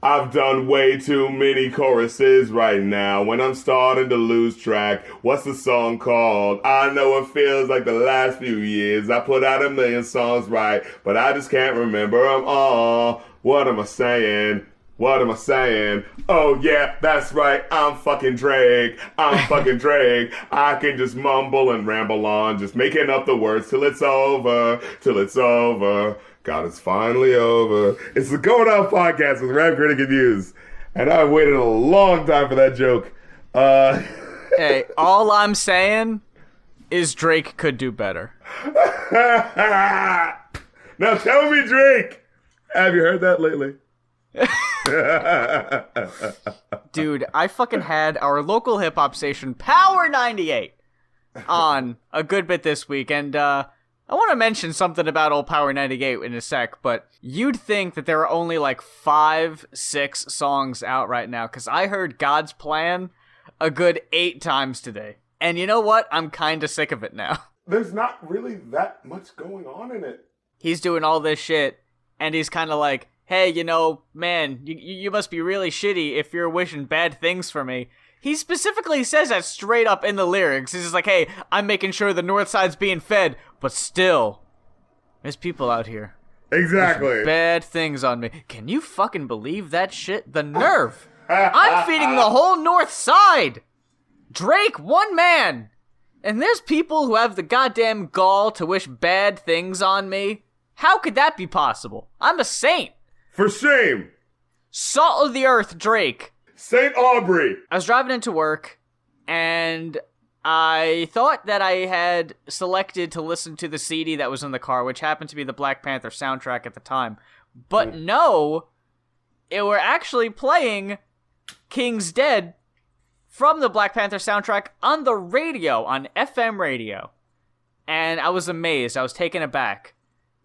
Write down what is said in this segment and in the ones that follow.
I've done way too many choruses right now when I'm starting to lose track. What's the song called? I know it feels like the last few years. I put out a million songs right, but I just can't remember them all. What am I saying? What am I saying? Oh yeah, that's right, I'm fucking Drake. I'm fucking Drake. I can just mumble and ramble on, just making up the words till it's over, till it's over. God, it's finally over. It's the Going Out Podcast with Rap Critic and Views. And I've waited a long time for that joke. Hey, all I'm saying is Drake could do better. Now tell me, Drake, have you heard that lately? Dude, I fucking had our local hip-hop station, Power 98, on a good bit this week, and I want to mention something about old Power 98 in a sec, but you'd think that there are only like 5-6 songs out right now, because I heard God's Plan a good 8 times today. And you know what? I'm kind of sick of it now. There's not really that much going on in it. He's doing all this shit, and he's kind of like, hey, you know, man, you must be really shitty if you're wishing bad things for me. He specifically says that straight up in the lyrics. He's just like, hey, I'm making sure the North Side's being fed, but still, there's people out here. Exactly. Bad things on me. Can you fucking believe that shit? The nerve. I'm feeding the whole North Side. Drake, one man. And there's people who have the goddamn gall to wish bad things on me. How could that be possible? I'm a saint. For shame. Salt of the earth, Drake. St. Aubrey. I was driving into work, and I thought that I had selected to listen to the CD that was in the car, which happened to be the Black Panther soundtrack at the time. But no, it were actually playing King's Dead from the Black Panther soundtrack on the radio, on FM radio. And I was amazed. I was taken aback.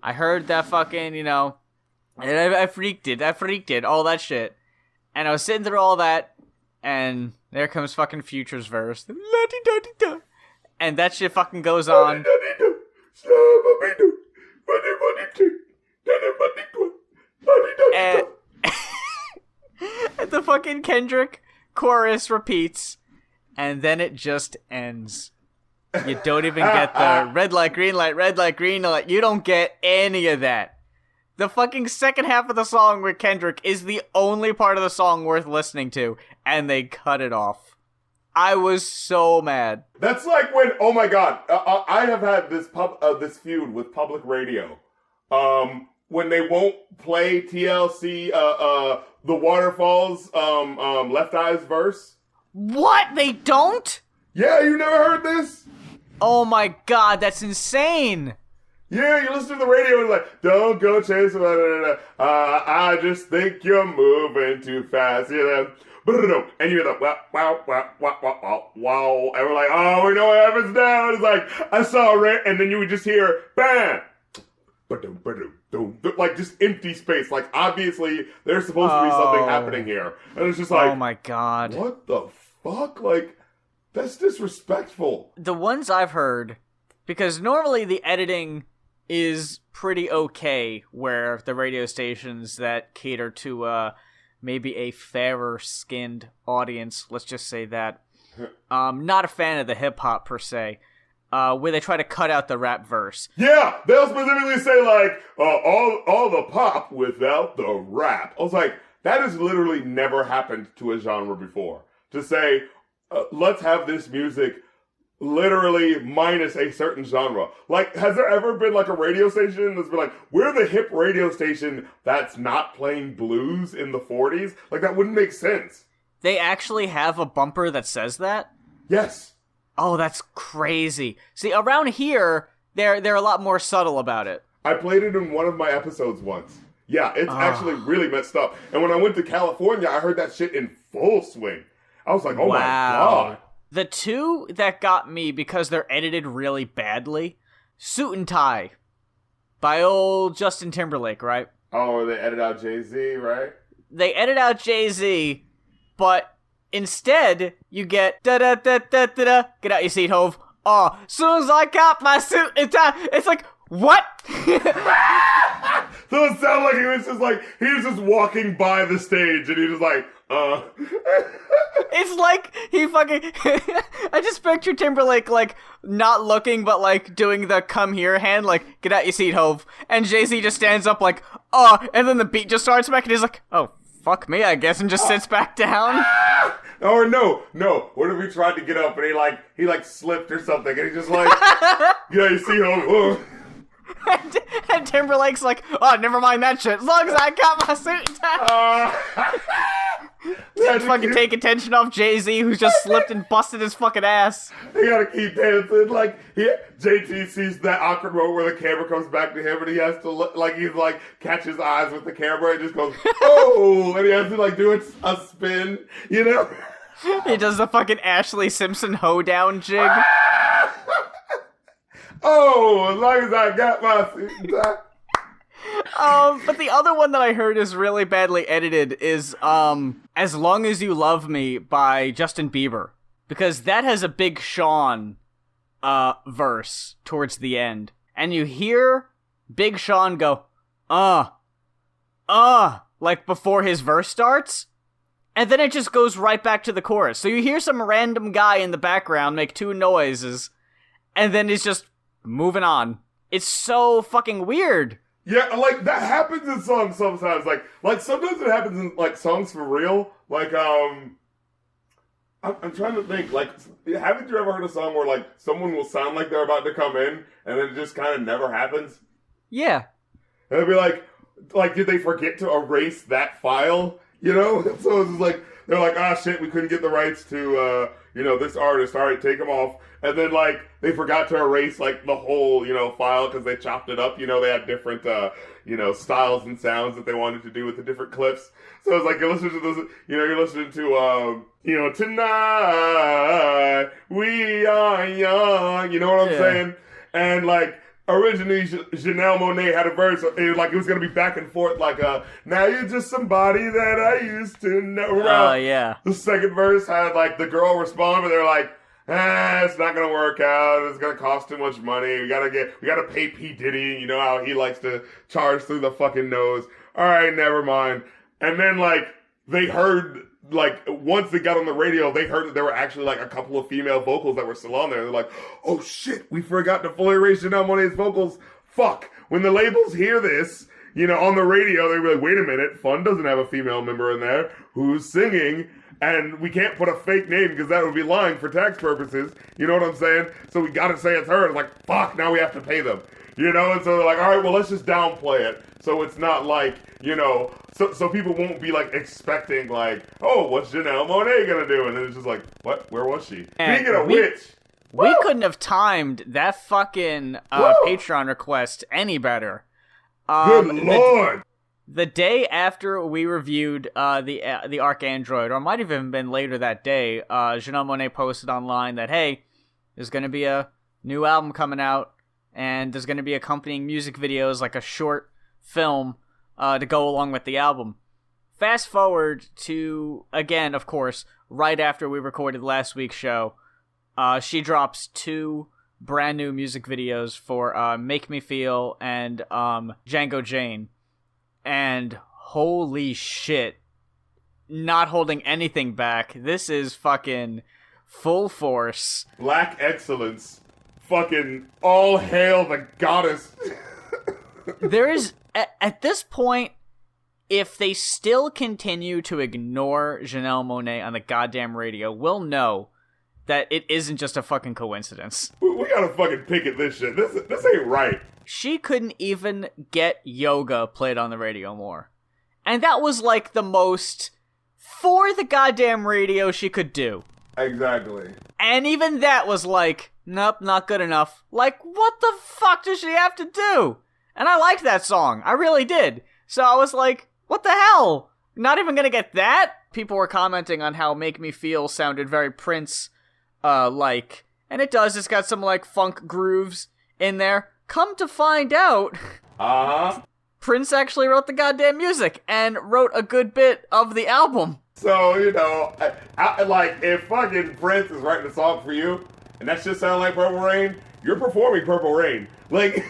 I heard that fucking, you know, and I freaked it, all that shit. And I was sitting through all that, and there comes fucking Future's verse. And that shit fucking goes on. And the fucking Kendrick chorus repeats, and then it just ends. You don't even get the red light, green light. You don't get any of that. The fucking second half of the song with Kendrick is the only part of the song worth listening to, and they cut it off. I was so mad. That's like when, oh my god, I have had this this feud with public radio. When they won't play TLC, the Waterfalls, Left Eye's verse. What? They don't? Yeah, you never heard this? Oh my god, that's insane. Yeah, you listen to the radio and like, don't go chasing, I just think you're moving too fast, you know. And you hear the wow, and we're like, oh, we know what happens now. And it's like, I saw it, and then you would just hear, bam, like just empty space. Like obviously there's supposed to be something happening here, and it's just like, oh my god, what the fuck? Like that's disrespectful. The ones I've heard, because normally the editing is pretty okay, where the radio stations that cater to maybe a fairer skinned audience, let's just say that, not a fan of the hip hop per se, where they try to cut out the rap verse. Yeah, they'll specifically say like all the pop without the rap. I was like, that has literally never happened to a genre before. To say, let's have this music literally minus a certain genre. Like, has there ever been like a radio station that's been like, we're the hip radio station that's not playing blues in the 40s? Like, that wouldn't make sense. They actually have a bumper that says that? Yes. Oh, that's crazy. See, around here, they're a lot more subtle about it. I played it in one of my episodes once. Yeah, it's actually really messed up. And when I went to California, I heard that shit in full swing. I was like, oh my god. The two that got me because they're edited really badly, Suit and Tie by old Justin Timberlake, right? Oh, they edit out Jay-Z, right? They edit out Jay-Z, but instead you get da-da-da-da-da-da, get out your seat, Hove. Oh, soon as I got my suit and tie, it's like, what? So it sounded like he was just walking by the stage and he was like, It's like he fucking. I just picture Timberlake like not looking, but like doing the "come here" hand, like "get out your seat, Hove," and Jay-Z just stands up like, and then the beat just starts back, and he's like, "Oh, fuck me, I guess," and just sits back down. Or no. What if he tried to get up and he slipped or something, and he just like, yeah, you see Hove. And Timberlake's like, "Oh, never mind that shit. As long as I got my suit Just fucking take attention off Jay-Z, who's just slipped and busted his fucking ass. He gotta keep dancing. Like, JT sees that awkward moment where the camera comes back to him and he has to look, like, he's like, catch his eyes with the camera and just goes, oh, and he has to like do a spin, you know? He does the fucking Ashley Simpson hoedown jig. Oh, as long as I got my suit. But the other one that I heard is really badly edited is, As Long As You Love Me by Justin Bieber. Because that has a Big Sean, verse towards the end. And you hear Big Sean go, like before his verse starts. And then it just goes right back to the chorus. So you hear some random guy in the background make two noises. And then he's just moving on. It's so fucking weird. Yeah, like, that happens in songs sometimes. Like sometimes it happens in, like, songs for real. Like, I'm trying to think. Like, haven't you ever heard a song where, like, someone will sound like they're about to come in, and then it just kind of never happens? Yeah. And it'd be like, did they forget to erase that file? You know? So it's just like, they're like, shit, we couldn't get the rights to, this artist. All right, take them off. And then, like, they forgot to erase, like, the whole, file because they chopped it up. They had different, styles and sounds that they wanted to do with the different clips. So it's like, you're listening to those, you're listening to, tonight we are young. You know what I'm saying? And, like, originally, Janelle Monae had a verse, it was going to be back and forth, like, now you're just somebody that I used to know. Oh, yeah. The second verse had, like, the girl respond, but they're like, it's not going to work out, it's going to cost too much money, we gotta pay P. Diddy, you know how he likes to charge through the fucking nose. Alright, never mind. And then, like, they heard, like, once they got on the radio, they heard that there were actually, like, a couple of female vocals that were still on there. They're like, oh shit, we forgot to fully erase Janelle Monae's vocals. Fuck. When the labels hear this, on the radio, they're like, wait a minute, Fun doesn't have a female member in there who's singing, and we can't put a fake name because that would be lying for tax purposes. You know what I'm saying? So we gotta say it's her. It's like, fuck, now we have to pay them. And so they're like, all right, well, let's just downplay it. So it's not like, so people won't be, like, expecting, like, oh, what's Janelle Monae gonna do? And then it's just like, what? Where was she? And Speaking of which... We couldn't have timed that fucking Patreon request any better. Good Lord! The day after we reviewed the Arc Android, or it might have even been later that day, Janelle Monae posted online that, hey, there's going to be a new album coming out, and there's going to be accompanying music videos, like a short film, to go along with the album. Fast forward to, again, of course, right after we recorded last week's show, she drops two brand new music videos for Make Me Feel and Django Jane. And holy shit, not holding anything back. This is fucking full force. Black excellence. Fucking all hail the goddess. There is, at this point, if they still continue to ignore Janelle Monae on the goddamn radio, we'll know that it isn't just a fucking coincidence. We gotta fucking picket this shit. This ain't right. She couldn't even get Yoga played on the radio more. And that was like the most for the goddamn radio she could do. Exactly. And even that was like, nope, not good enough. Like, what the fuck does she have to do? And I liked that song. I really did. So I was like, what the hell? Not even gonna get that? People were commenting on how Make Me Feel sounded very Prince like. And it does. It's got some like funk grooves in there. Come to find out, Prince actually wrote the goddamn music and wrote a good bit of the album. So, like, if fucking Prince is writing a song for you, and that shit sound like Purple Rain, you're performing Purple Rain. Like,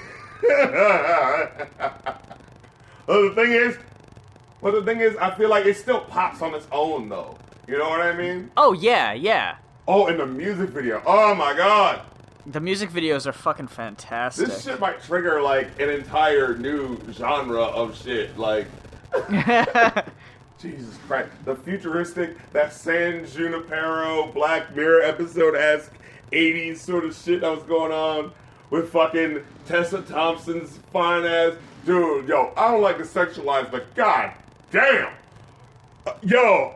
But the thing is, I feel like it still pops on its own, though. You know what I mean? Oh, yeah. Oh, and the music video. Oh, my God. The music videos are fucking fantastic. This shit might trigger, like, an entire new genre of shit. Like, Jesus Christ. The futuristic, that San Junipero Black Mirror episode-esque 80s sort of shit that was going on with fucking Tessa Thompson's fine-ass. Dude, yo, I don't like to sexualize, but god damn. Y'all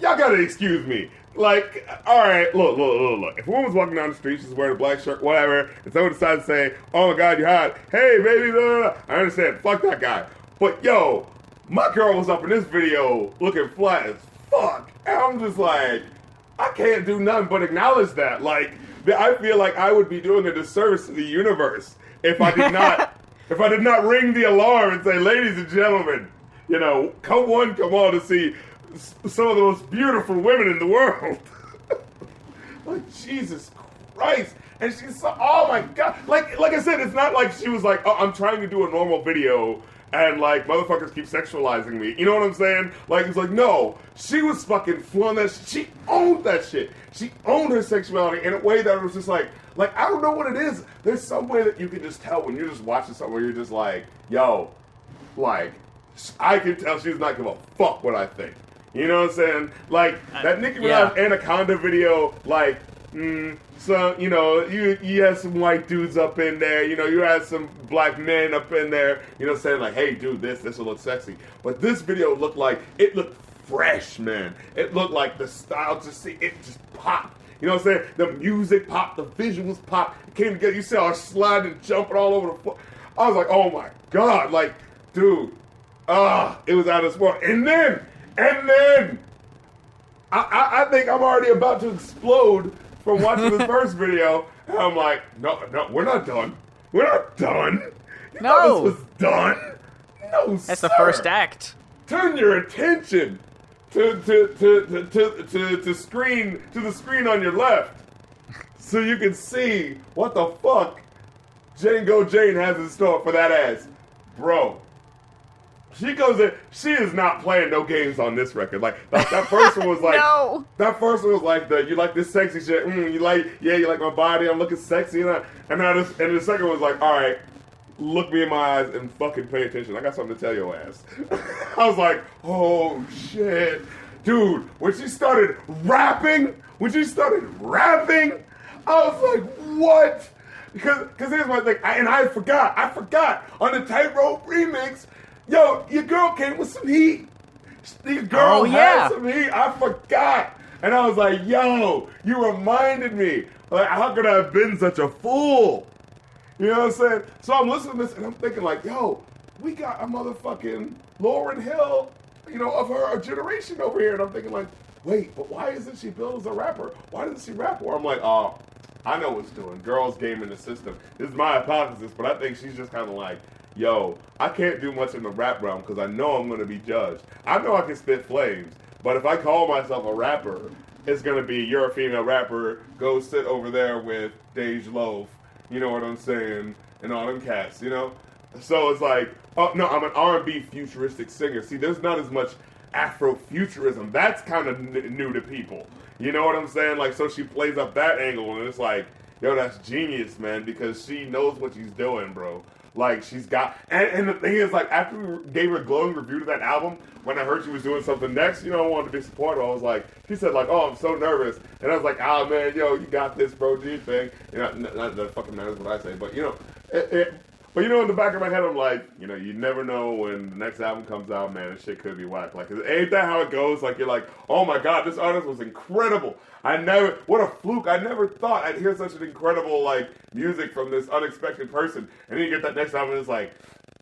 gotta excuse me. Like, alright, look. If a woman's walking down the street, she's wearing a black shirt, whatever, and someone decides to say, oh my god, you're hot, hey baby, blah, blah, blah. I understand, fuck that guy. But yo, my girl was up in this video looking flat as fuck. And I'm just like, I can't do nothing but acknowledge that. Like, I feel like I would be doing a disservice to the universe if I did not ring the alarm and say, ladies and gentlemen, you know, come on to see some of the most beautiful women in the world. Like, Jesus Christ. And she's so, oh my God. Like I said, it's not like she was like, oh, I'm trying to do a normal video and like motherfuckers keep sexualizing me. You know what I'm saying? Like, it's like, no, she was fucking flung that shit. She owned that shit. She owned her sexuality in a way that was just like, I don't know what it is. There's some way that you can just tell when you're just watching something where you're just like, yo, like, I can tell she's not give a fuck what I think. You know what I'm saying? Like, that Nicki Minaj Anaconda video, like, so, you know, you had some white dudes up in there, you know, you had some black men up in there, you know, saying like, hey, dude, this will look sexy. But this video looked fresh, man. It looked like the style it just popped. You know what I'm saying? The music popped, the visuals popped, it came together. You see her sliding and jumping all over the floor. I was like, oh my God, like, dude, it was out of this world. And then, I think I'm already about to explode from watching this first video, and I'm like, no, we're not done. We're not done. You thought this was done? No, that's the first act. Turn your attention to the screen on your left, so you can see what the fuck Jane has in store for that ass, bro. She goes in. She is not playing no games on this record. Like that first one was like, no. That first one was like you like this sexy shit. You like my body. I'm looking sexy, and the second one was like, all right, look me in my eyes and fucking pay attention. I got something to tell your ass. I was like, oh shit, dude. When she started rapping, I was like, what? Because here's my thing, I forgot on the Tightrope remix. Yo, your girl came with some heat. Your girl had some heat. I forgot. And I was like, yo, you reminded me. Like, how could I have been such a fool? You know what I'm saying? So I'm listening to this and I'm thinking like, yo, we got a motherfucking Lauryn Hill, you know, of her generation over here. And I'm thinking like, wait, but why isn't she billed as a rapper? Why doesn't she rap more? I'm like, oh, I know what's doing. Girls game in the system. This is my hypothesis, but I think she's just kind of like, yo, I can't do much in the rap realm because I know I'm going to be judged. I know I can spit flames, but if I call myself a rapper, it's going to be, you're a female rapper, go sit over there with Dej Loaf, you know what I'm saying, and all them cats, you know? So it's like, oh, no, I'm an R&B futuristic singer. See, there's not as much Afrofuturism. That's kind of new to people. You know what I'm saying? Like, so she plays up that angle, and it's like, yo, that's genius, man, because she knows what she's doing, bro. Like, she's got, and the thing is, like, after we gave her a glowing review to that album, when I heard she was doing something next, you know, I wanted to be supportive. I was like, she said, like, oh, I'm so nervous. And I was like, oh, man, yo, you got this, bro, do your thing. You know, not that fucking matters what I say, but, you know, but, you know, in the back of my head, I'm like, you know, you never know when the next album comes out, man, this shit could be whack. Like, ain't that how it goes? Like, you're like, oh, my God, this artist was incredible. What a fluke. I never thought I'd hear such an incredible, like, music from this unexpected person. And then you get that next album and it's like,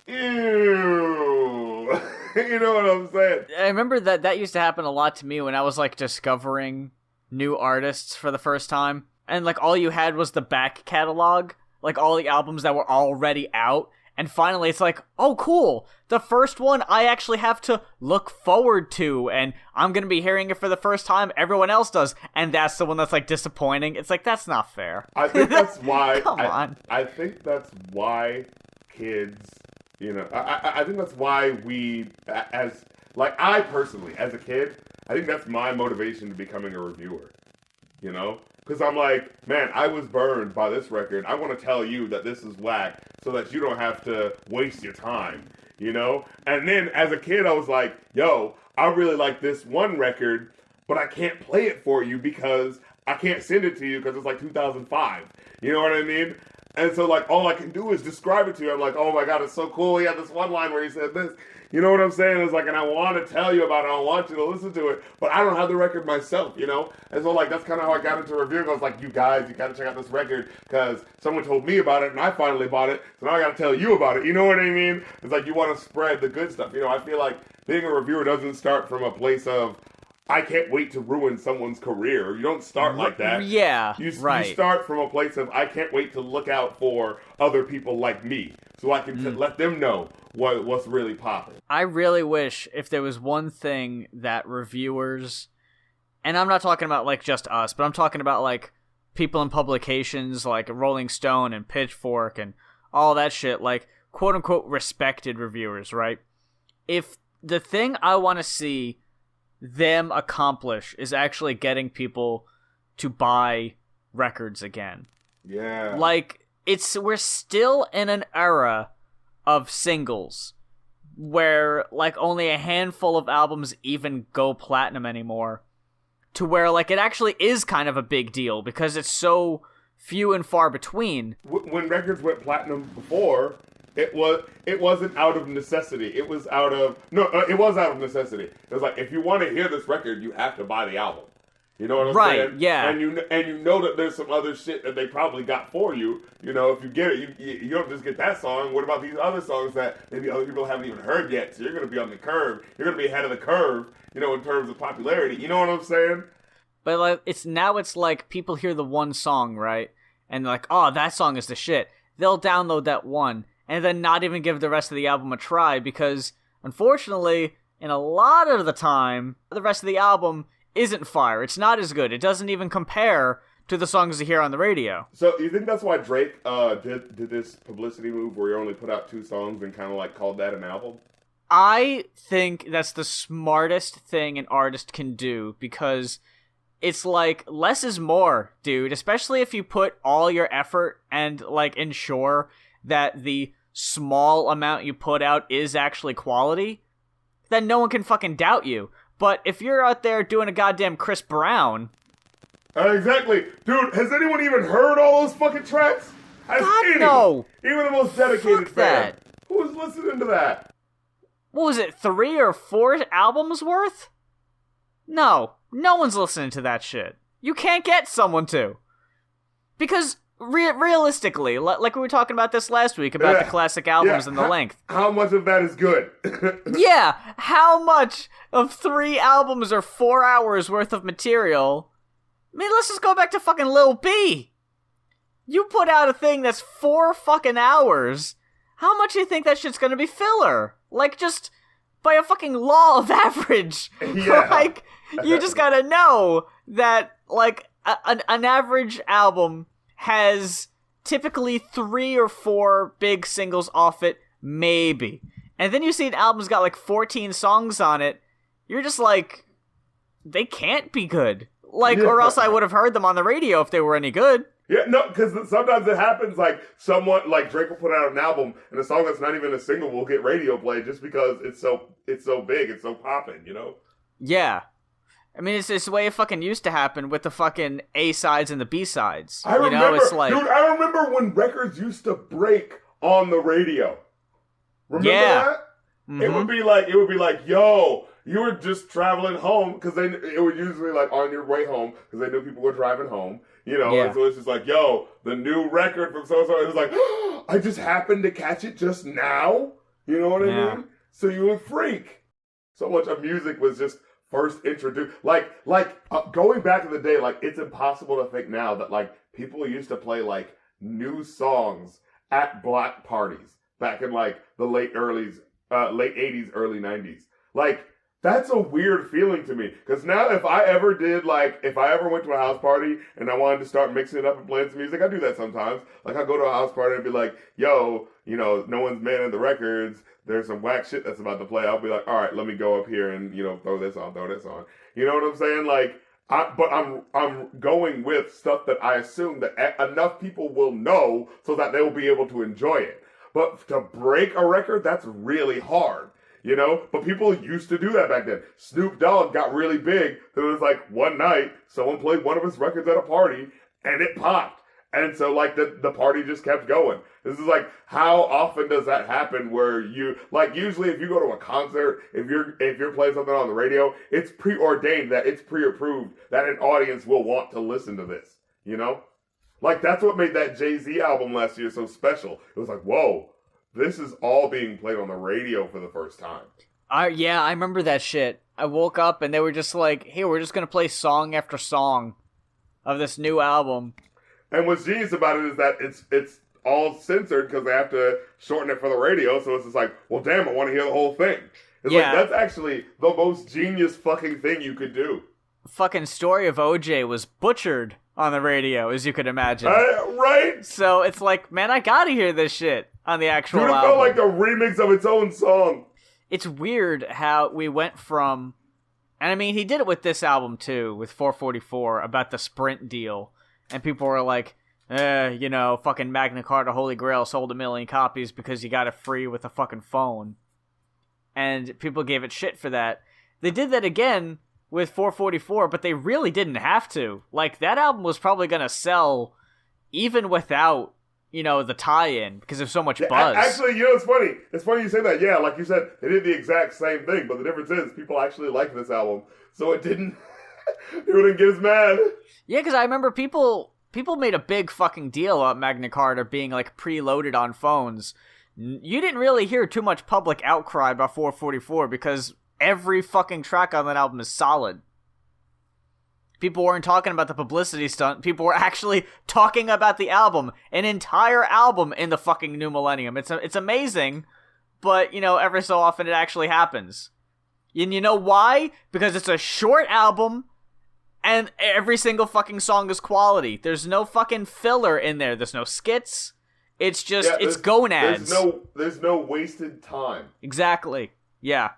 ew. You know what I'm saying? I remember that used to happen a lot to me when I was, like, discovering new artists for the first time. And, like, all you had was the back catalog. Like, all the albums that were already out. And finally, it's like, oh, cool. The first one I actually have to look forward to, and I'm going to be hearing it for the first time. Everyone else does. And that's the one that's, like, disappointing. It's like, that's not fair. I think that's why... Come on. I think that's why kids You know, I think that's why I personally, as a kid, I think that's my motivation to becoming a reviewer. You know? Because I'm like, man, I was burned by this record. I want to tell you that this is whack so that you don't have to waste your time, you know? And then as a kid, I was like, yo, I really like this one record, but I can't play it for you because I can't send it to you because it's like 2005. You know what I mean? And so, like, all I can do is describe it to you. I'm like, oh my God, it's so cool. He had this one line where he said this. You know what I'm saying? It's like, and I want to tell you about it. I want you to listen to it, but I don't have the record myself, you know? And so, like, that's kind of how I got into reviewing. I was like, you guys, you got to check out this record because someone told me about it and I finally bought it. So now I got to tell you about it. You know what I mean? It's like you want to spread the good stuff. You know, I feel like being a reviewer doesn't start from a place of, I can't wait to ruin someone's career. You don't start like that. Yeah, you right. You start from a place of, I can't wait to look out for other people like me so I can let them know what's really popping. I really wish if there was one thing that reviewers, and I'm not talking about like just us, but I'm talking about like people in publications like Rolling Stone and Pitchfork and all that shit, like quote unquote respected reviewers, right? If the thing I want to see them accomplish is actually getting people to buy records again. Yeah. Like, we're still in an era of singles where, like, only a handful of albums even go platinum anymore, to where, like, it actually is kind of a big deal because it's so few and far between. When records went platinum before, it wasn't out of necessity. It was out of necessity. It was like, if you want to hear this record, you have to buy the album. You know what I'm saying? Right, yeah. And you know that there's some other shit that they probably got for you. You know, if you get it, you don't just get that song. What about these other songs that maybe other people haven't even heard yet? So you're going to be on the curve. You're going to be ahead of the curve, you know, in terms of popularity. You know what I'm saying? But like, it's like people hear the one song, right? And they're like, oh, that song is the shit. They'll download that one and then not even give the rest of the album a try because, unfortunately, in a lot of the time, the rest of the album isn't fire. It's not as good. It doesn't even compare to the songs you hear on the radio. So you think that's why Drake did this publicity move where he only put out 2 songs and kind of like called that an album? I think that's the smartest thing an artist can do because it's like less is more, dude. Especially if you put all your effort and like ensure that the small amount you put out is actually quality, then no one can fucking doubt you. But if you're out there doing a goddamn Chris Brown... Exactly. Dude, has anyone even heard all those fucking tracks? God, no. Even the most dedicated Fuck fan. that. Who's listening to that? What was it, 3 or 4 albums worth? No. No one's listening to that shit. You can't get someone to. Because... realistically, like we were talking about this last week about the classic albums and the length. How much of that is good? Yeah, how much of 3 albums or 4 hours worth of material? I mean, let's just go back to fucking Lil B. You put out a thing that's 4 fucking hours. How much do you think that shit's gonna be filler? Like, just by a fucking law of average. Yeah. Like, you just gotta know that, like, an average album has typically 3 or 4 big singles off it, maybe. And then you see an album's got like 14 songs on it, you're just like, they can't be good. Like, or else I would have heard them on the radio if they were any good. Yeah, no, because sometimes it happens like someone, like Drake will put out an album and a song that's not even a single will get radio play just because it's so big, it's so popping, you know? Yeah. I mean, it's the way it fucking used to happen with the fucking A-sides and the B-sides. I remember, you know, it's like... dude, I remember when records used to break on the radio. Remember that? Mm-hmm. It would be like, yo, you were just traveling home, because it was usually like on your way home, because they knew people were driving home, you know, and so it's just like, yo, the new record from so-and-so, it was like, oh, I just happened to catch it just now, you know what I mean? So you would freak. So much of music was just first introduced, going back to the day, like, it's impossible to think now that, like, people used to play, like, new songs at block parties back in, like, the late 80s, early 90s. Like, That's a weird feeling to me. Because now if I ever went to a house party and I wanted to start mixing it up and playing some music, I do that sometimes. Like, I go to a house party and be like, yo, no one's manning the records. There's some whack shit that's about to play. I'll be like, all right, let me go up here and, throw this on. You know what I'm saying? Like, but I'm going with stuff that I assume that enough people will know so that they will be able to enjoy it. But to break a record, that's really hard. But people used to do that back then. Snoop Dogg got really big. It was like one night, someone played one of his records at a party, and it popped. And so, like, the party just kept going. This is like, how often does that happen where usually if you go to a concert, if you're playing something on the radio, it's preordained that it's pre-approved that an audience will want to listen to this, Like, that's what made that Jay-Z album last year so special. It was like, whoa. This is all being played on the radio for the first time. I remember that shit. I woke up and they were just like, hey, we're just going to play song after song of this new album. And what's genius about it is that it's all censored because they have to shorten it for the radio. So it's just like, well, damn, I want to hear the whole thing. It's like, that's actually the most genius fucking thing you could do. Fucking story of OJ was butchered on the radio, as you could imagine. Right? So it's like, man, I gotta hear this shit on the actual album. It felt like a remix of its own song. It's weird how we went from, and I mean, he did it with this album too, with 444, about the Sprint deal. And people were like, fucking Magna Carta Holy Grail sold 1 million copies because you got it free with a fucking phone. And people gave it shit for that. They did that again with 444, but they really didn't have to. Like, that album was probably gonna sell even without, the tie-in, because there's so much buzz. Actually, it's funny. It's funny you say that. Yeah, like you said, they did the exact same thing, but the difference is people actually liked this album, so it didn't... people didn't get as mad. Yeah, because I remember people made a big fucking deal about Magna Carta being, like, preloaded on phones. You didn't really hear too much public outcry about 444, because every fucking track on that album is solid. People weren't talking about the publicity stunt. People were actually talking about the album. An entire album in the fucking new millennium. It's amazing, but, every so often it actually happens. And you know why? Because it's a short album, and every single fucking song is quality. There's no fucking filler in there. There's no skits. It's just, it's gonads. There's no wasted time. Exactly. Yeah.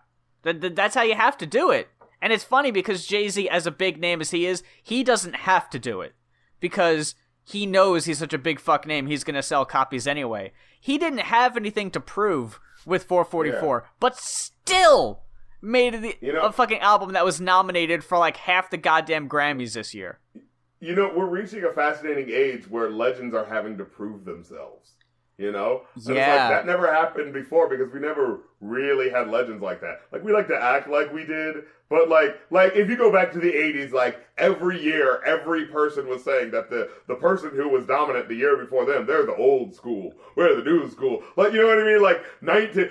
That's how you have to do it. And it's funny because Jay-Z, as a big name as he is, he doesn't have to do it. Because he knows he's such a big fuck name, he's going to sell copies anyway. He didn't have anything to prove with 444, but still made a fucking album that was nominated for like half the goddamn Grammys this year. We're reaching a fascinating age where legends are having to prove themselves. And it's like, that never happened before because we never really had legends like that. Like, we like to act like we did, but like if you go back to the 80s, like, every year, every person was saying that the person who was dominant the year before them, they're the old school, we're the new school. Like, you know what I mean?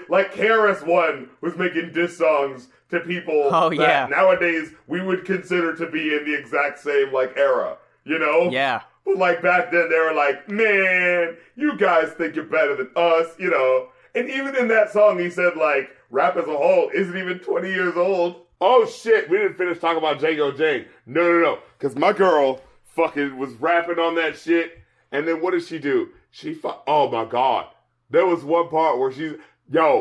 Like KRS-One was making diss songs to people that nowadays we would consider to be in the exact same, like, era, Yeah. But, like, back then, they were like, man, you guys think you're better than us, And even in that song, he said, like, rap as a whole isn't even 20 years old. Oh, shit, we didn't finish talking about J.O.J. No. Because my girl fucking was rapping on that shit. And then what did she do? Oh, my God. There was one part where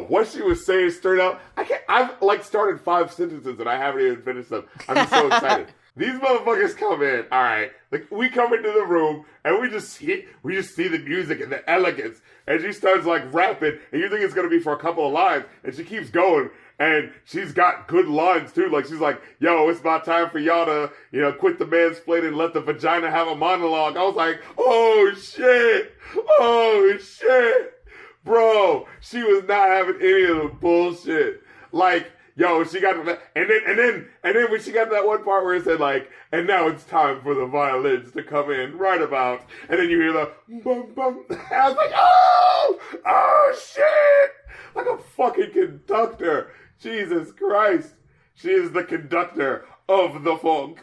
what she was saying straight up. I've, like, started 5 sentences and I haven't even finished them. I'm just so excited. These motherfuckers come in, all right. Like, we come into the room and we just see the music and the elegance, and she starts like rapping, and you think it's gonna be for a couple of lines, and she keeps going, and she's got good lines too. Like, she's like, "Yo, it's about time for y'all to, quit the mansplaining and let the vagina have a monologue." I was like, "Oh shit, bro." She was not having any of the bullshit. Like. Yo, she got that, and then when she got to that one part where it said like, and now it's time for the violins to come in right about, and then you hear the bum bum. I was like, oh shit, like a fucking conductor. Jesus Christ, she is the conductor of the funk.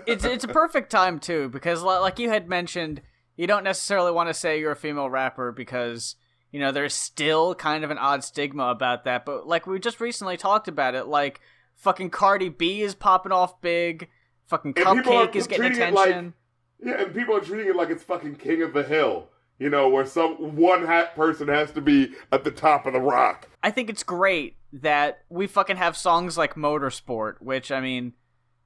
It's a perfect time too, because like you had mentioned, you don't necessarily want to say you're a female rapper because. There's still kind of an odd stigma about that. But like we just recently talked about it, like Fucking Cardi B is popping off big. Fucking And Cupcake is getting attention. And people are treating it like it's fucking King of the Hill. You know, where one person has to be at the top of the rock. I think it's great that we fucking have songs like Motorsport, which, I mean,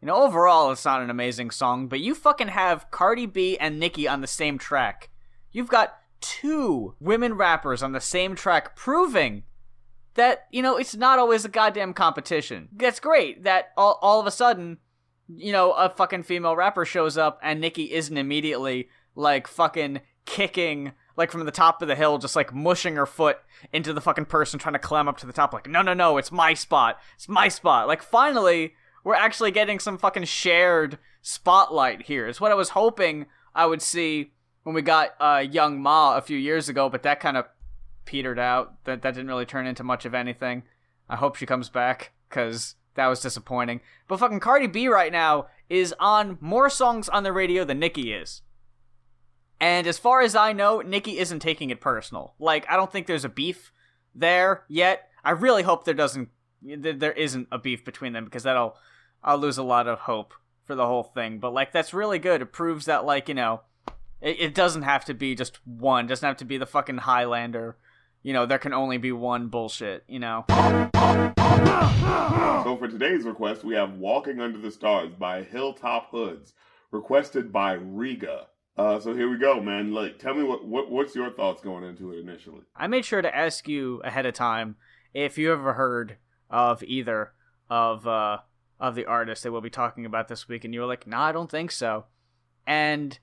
you know, overall it's not an amazing song, but you fucking have Cardi B and Nicki on the same track. You've got 2 women rappers on the same track, proving that, you know, it's not always a goddamn competition. That's great that all of a sudden, you know, a fucking female rapper shows up and Nicki isn't immediately, like, fucking kicking, like, from the top of the hill, just, like, mushing her foot into the fucking person trying to climb up to the top, like, no, it's my spot. It's my spot. Like, finally, we're actually getting some fucking shared spotlight here. It's what I was hoping I would see when we got Young Ma a few years ago, but that kind of petered out. That didn't really turn into much of anything. I hope she comes back, because that was disappointing. But fucking Cardi B right now is on more songs on the radio than Nicki is. And as far as I know, Nicki isn't taking it personal. Like, I don't think there's a beef there yet. I really hope there isn't a beef between them, because I'll lose a lot of hope for the whole thing. But, like, that's really good. It proves that, like, you know, it doesn't have to be just one. It doesn't have to be the fucking Highlander. You know, there can only be one bullshit, you know? So for today's request, we have Walking Under the Stars by Hilltop Hoods, requested by Riga. So here we go, man. Like, tell me what's your thoughts going into it initially? I made sure to ask you ahead of time if you ever heard of either of the artists that we'll be talking about this week, and you were like, "Nah, I don't think so." And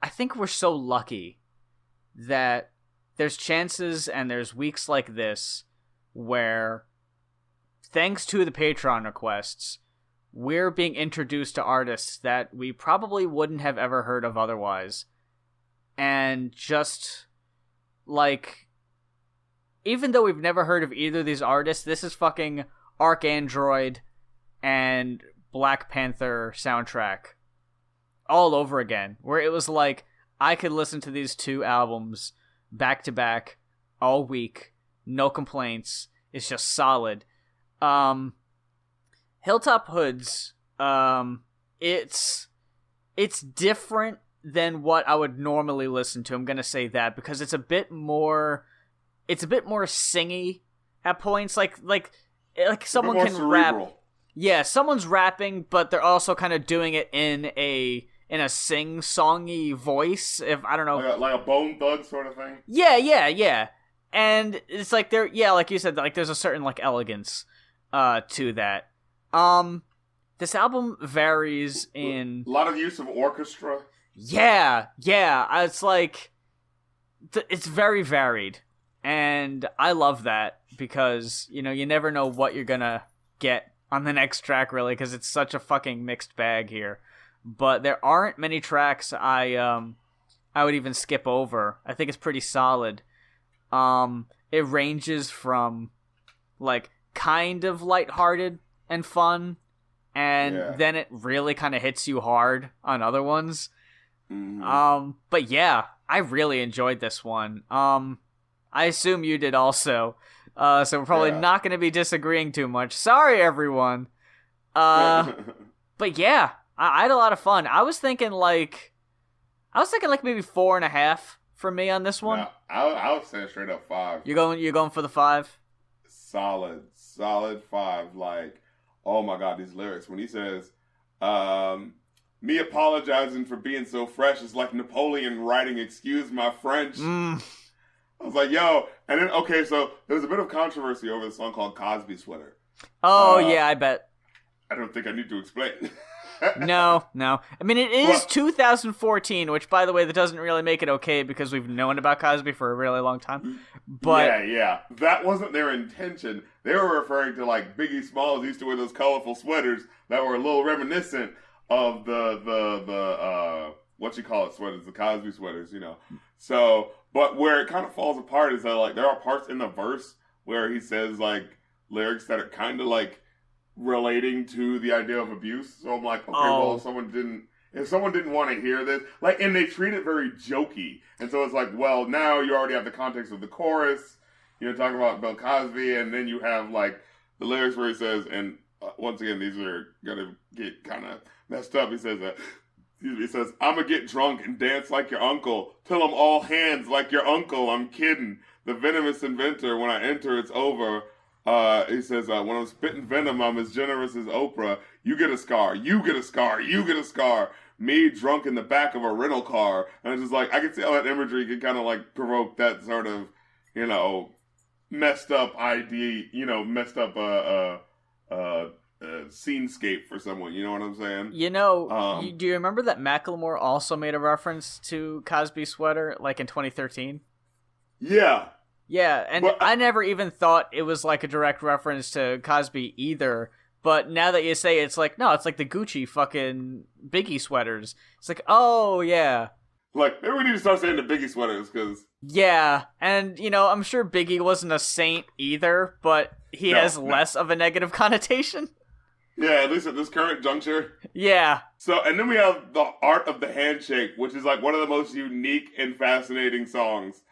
I think we're so lucky that there's chances and there's weeks like this where, thanks to the Patreon requests, we're being introduced to artists that we probably wouldn't have ever heard of otherwise. And just, like, even though we've never heard of either of these artists, this is fucking ArchAndroid and Black Panther soundtrack all over again, where it was like, I could listen to these 2 albums back to back all week, no complaints. It's just solid. Hilltop Hoods, it's different than what I would normally listen to. I'm gonna say that because it's a bit more singy at points. Like someone can rap. Yeah, someone's rapping, but they're also kind of doing it in a sing-songy voice. If I don't know, like a Bone Thug sort of thing. Yeah. And it's like like you said, like there's a certain like elegance to that. This album varies in a lot of use of orchestra. Yeah. It's like it's very varied, and I love that because you know you never know what you're gonna get on the next track really, because it's such a fucking mixed bag here. But there aren't many tracks I would even skip over. I think it's pretty solid. It ranges from like kind of lighthearted and fun, and then it really kind of hits you hard on other ones. Mm-hmm. But yeah, I really enjoyed this one. I assume you did also. So we're probably not going to be disagreeing too much. Sorry, everyone. But yeah, I had a lot of fun. I was thinking like maybe 4.5 for me on this one. No, I would say straight up 5. You're going for the 5? Solid 5. Like, oh my god, these lyrics when he says, "Me apologizing for being so fresh is like Napoleon writing, excuse my French." I was like, yo, and then okay, so there was a bit of controversy over the song called "Cosby Sweater." Oh yeah, I bet. I don't think I need to explain. No. I mean, it is 2014, which, by the way, that doesn't really make it okay because we've known about Cosby for a really long time. But yeah, that wasn't their intention. They were referring to like Biggie Smalls used to wear those colorful sweaters that were a little reminiscent of the what you call it sweaters, the Cosby sweaters, you know. So, but where it kind of falls apart is that like there are parts in the verse where he says like lyrics that are kind of like relating to the idea of abuse. So I'm like, okay, well, if someone didn't want to hear this, like, and they treat it very jokey, and so it's like, well, now you already have the context of the chorus, you know, talking about Bill Cosby, and then you have like the lyrics where he says, and once again, these are gonna get kind of messed up. He says, I'm gonna get drunk and dance like your uncle. Till I'm all hands like your uncle. I'm kidding. The venomous inventor. When I enter, it's over. He says, when I'm spitting venom, I'm as generous as Oprah. You get a scar. You get a scar. You get a scar. Me drunk in the back of a rental car. And it's just like, I can see how that imagery can kind of like provoke that sort of, messed up idea, messed up, scenescape for someone, you know what I'm saying? Do you remember that Macklemore also made a reference to Cosby Sweater, like in 2013? Yeah. Yeah, and I never even thought it was like a direct reference to Cosby either, but now that you say it, it's like, no, it's like the Gucci fucking Biggie sweaters. It's like, oh, yeah. Like, maybe we need to start saying the Biggie sweaters, because... Yeah, and, I'm sure Biggie wasn't a saint either, but he has less of a negative connotation. Yeah, at least at this current juncture. Yeah. So, and then we have the Art of the Handshake, which is like one of the most unique and fascinating songs.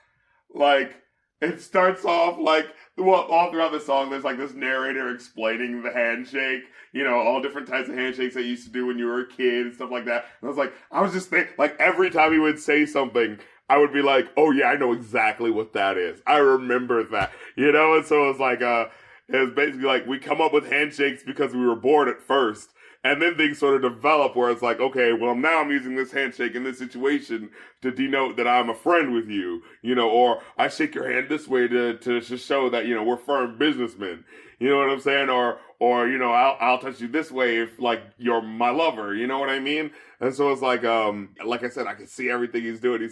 Like, it starts off like, all throughout the song, there's like this narrator explaining the handshake, all different types of handshakes that you used to do when you were a kid and stuff like that. And I was just thinking, like, every time he would say something, I would be like, oh yeah, I know exactly what that is. I remember that, and so it was like, it was basically like, we come up with handshakes because we were bored at first. And then things sort of develop where it's like, okay, well, now I'm using this handshake in this situation to denote that I'm a friend with you, or I shake your hand this way to show that, we're firm businessmen. You know what I'm saying? Or I'll touch you this way if, like, you're my lover. You know what I mean? And so it's like I said, I can see everything he's doing. He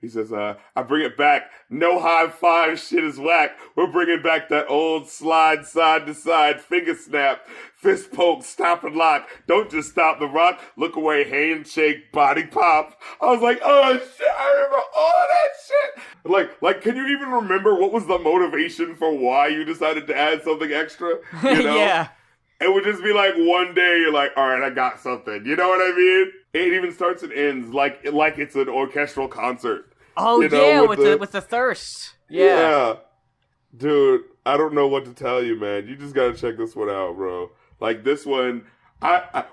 says, I bring it back. No high five shit is whack. We're bringing back that old slide side to side, finger snap, fist poke, stop and lock. Don't just stop the rock. Look away, handshake, body pop. I was like, oh shit, I remember all of that shit. Like, can you even remember what was the motivation for why you decided to add something extra? Yeah. It would just be like one day you're like, all right, I got something. You know what I mean? It even starts and ends like it's an orchestral concert. Oh, yeah, with the thirst. Yeah. Dude, I don't know what to tell you, man. You just gotta check this one out, bro. Like, this one,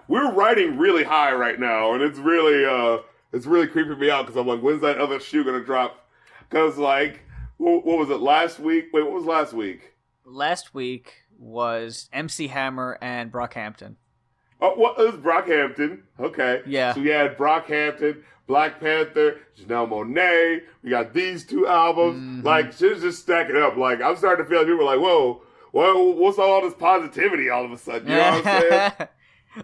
we're riding really high right now, and it's really creeping me out, because I'm like, when's that other shoe gonna drop? Because, like, what was it, last week? Wait, what was last week? Last week was MC Hammer and Brockhampton. Oh, what is Brockhampton? Okay. Yeah. So we had Brockhampton, Black Panther, Janelle Monae. We got these two albums. Mm-hmm. Like, shit's just stacking up. Like, I'm starting to feel like people are like, whoa, what's all this positivity all of a sudden? You know what I'm saying?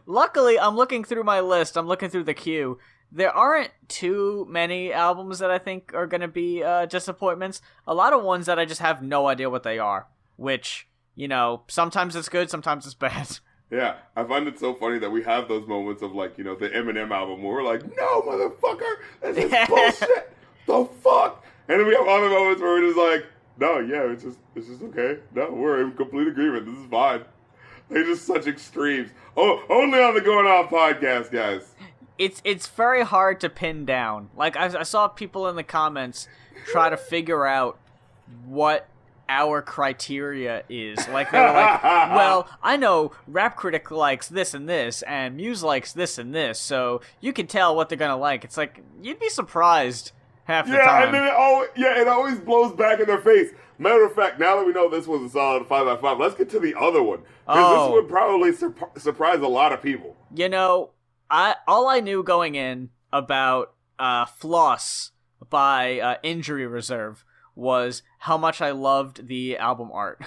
Luckily, I'm looking through my list. I'm looking through the queue. There aren't too many albums that I think are going to be disappointments. A lot of ones that I just have no idea what they are, which, sometimes it's good, sometimes it's bad. Yeah, I find it so funny that we have those moments of, like, the Eminem album where we're like, no, motherfucker, this is bullshit, the fuck? And then we have other moments where we're just like, no, yeah, it's just okay. No, we're in complete agreement. This is fine. They're just such extremes. Oh, only on the Going Off podcast, guys. It's very hard to pin down. Like, I saw people in the comments try to figure out what our criteria is. Like, they were like, well, I know Rap Critic likes this and this, and Muse likes this and this, so you can tell what they're gonna like. It's like, you'd be surprised half the time. Yeah, and then it always blows back in their face. Matter of fact, now that we know this was a solid 5x5, let's get to the other one. Because this would probably surprise a lot of people. All I knew going in about Floss by Injury Reserve was how much I loved the album art.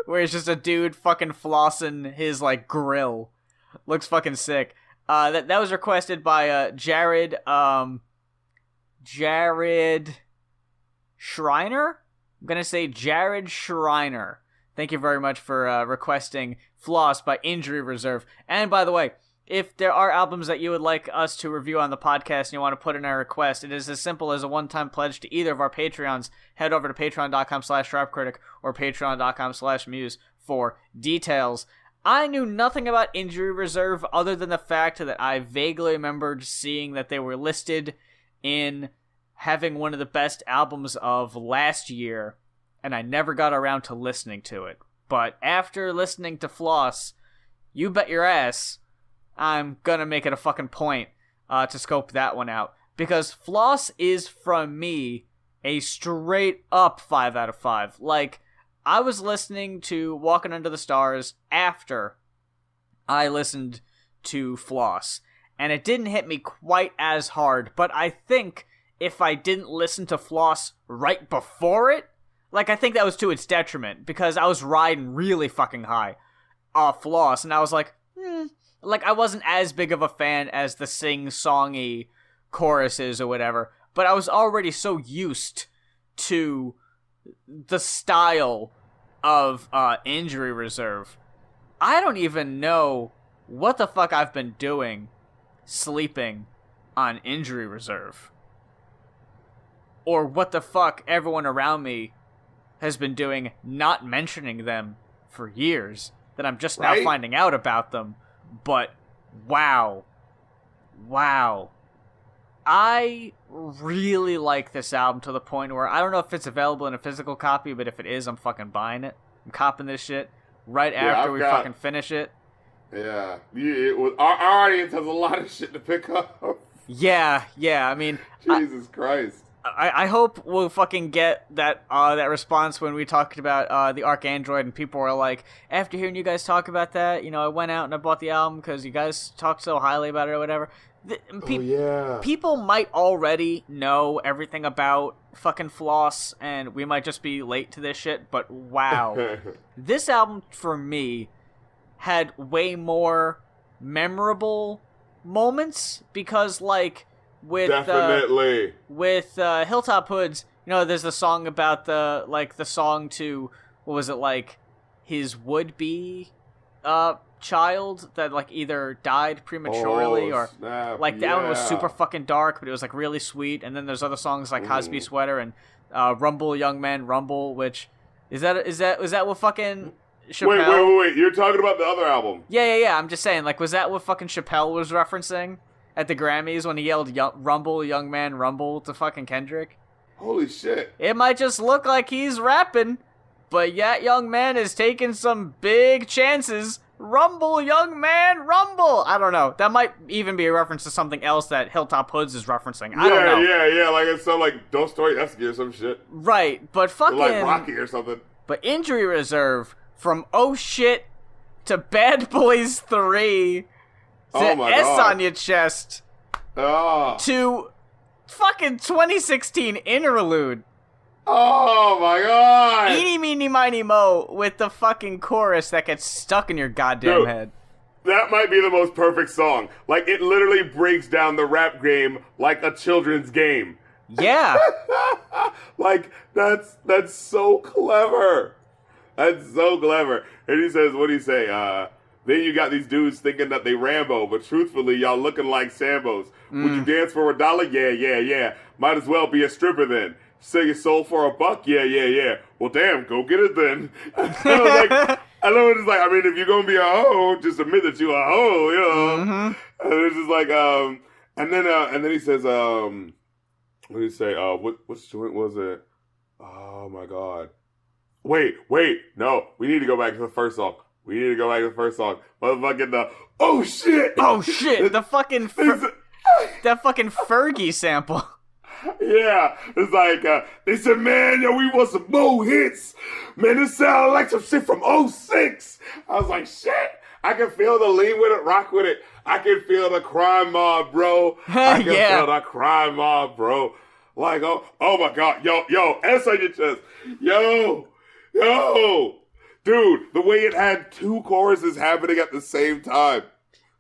Where it's just a dude fucking flossing his, like, grill. Looks fucking sick. That was requested by Jared Schreiner? I'm gonna say Jared Schreiner. Thank you very much for requesting Floss by Injury Reserve. And by the way, if there are albums that you would like us to review on the podcast and you want to put in a request, it is as simple as a one-time pledge to either of our Patreons. Head over to patreon.com/rapcritic or patreon.com/muse for details. I knew nothing about Injury Reserve other than the fact that I vaguely remembered seeing that they were listed in having one of the best albums of last year, and I never got around to listening to it. but after listening to Floss, you bet your ass I'm gonna make it a fucking point to scope that one out. Because Floss is, from me, a straight up 5 out of 5. Like, I was listening to Walking Under the Stars after I listened to Floss, and it didn't hit me quite as hard, but I think if I didn't listen to Floss right before it, like, I think that was to its detriment, because I was riding really fucking high off Floss, and I was like, like, I wasn't as big of a fan as the sing-songy choruses or whatever, but I was already so used to the style of Injury Reserve. I don't even know what the fuck I've been doing sleeping on Injury Reserve. Or what the fuck everyone around me has been doing not mentioning them for years, that I'm just now finding out about them. But wow. I really like this album to the point where I don't know if it's available in a physical copy, but if it is, I'm fucking buying it. I'm copping this shit right after we fucking finish it. Yeah. Our audience has a lot of shit to pick up. Yeah. I mean, Jesus Christ. I hope we'll fucking get that response when we talked about the Arcandroid, and people were like, after hearing you guys talk about that, I went out and I bought the album because you guys talked so highly about it or whatever. People might already know everything about fucking Floss, and we might just be late to this shit, but wow. This album, for me, had way more memorable moments, because, like, with Hilltop Hoods, there's the song about the song to, what was it, like, his would-be child that, like, either died prematurely that one was super fucking dark, but it was, like, really sweet. And then there's other songs like Cosby Sweater and Rumble Young Man Rumble, which is that what fucking Chappelle... Wait, you're talking about the other album? Yeah, I'm just saying, like, was that what fucking Chappelle was referencing at the Grammys when he yelled Rumble Young Man Rumble to fucking Kendrick? Holy shit. It might just look like he's rapping, but that young man is taking some big chances. Rumble, young man, rumble. I don't know. That might even be a reference to something else that Hilltop Hoods is referencing. I don't know. Yeah. Like it's some like Dostoevsky or some shit. Right, but fucking... Or like Rocky or something. But Injury Reserve, from Oh Shit to Bad Boys 3 to S on Your Chest to fucking 2016 Interlude. Oh my god! Eeny, meeny, miny, mo, with the fucking chorus that gets stuck in your goddamn head. That might be the most perfect song. Like, it literally breaks down the rap game like a children's game. Yeah. Like, that's so clever. That's so clever. And he says, what'd he say? Then you got these dudes thinking that they Rambo, but truthfully, y'all looking like Sambos. Would you dance for $1? Yeah. Might as well be a stripper then. Sell your soul for $1? Yeah. Well, damn, go get it then. I was like, I know it's like, I mean, if you're gonna be a hoe, just admit that you're a hoe, And it's just like, and then he says, what did he say? Which joint was it? Oh my god. Wait, no, we need to go back to the first song. Motherfucking oh shit, the fucking that fucking Fergie sample. Yeah, it's like, they said, man, we want some more hits. Man, this sound like some shit from '06. I was like, shit. I can feel the lean with it, rock with it. I can feel the crime mob, bro. I can feel the crime mob, bro. Like, oh my god. Yo, S on your chest. Yo. Dude, the way it had two choruses happening at the same time.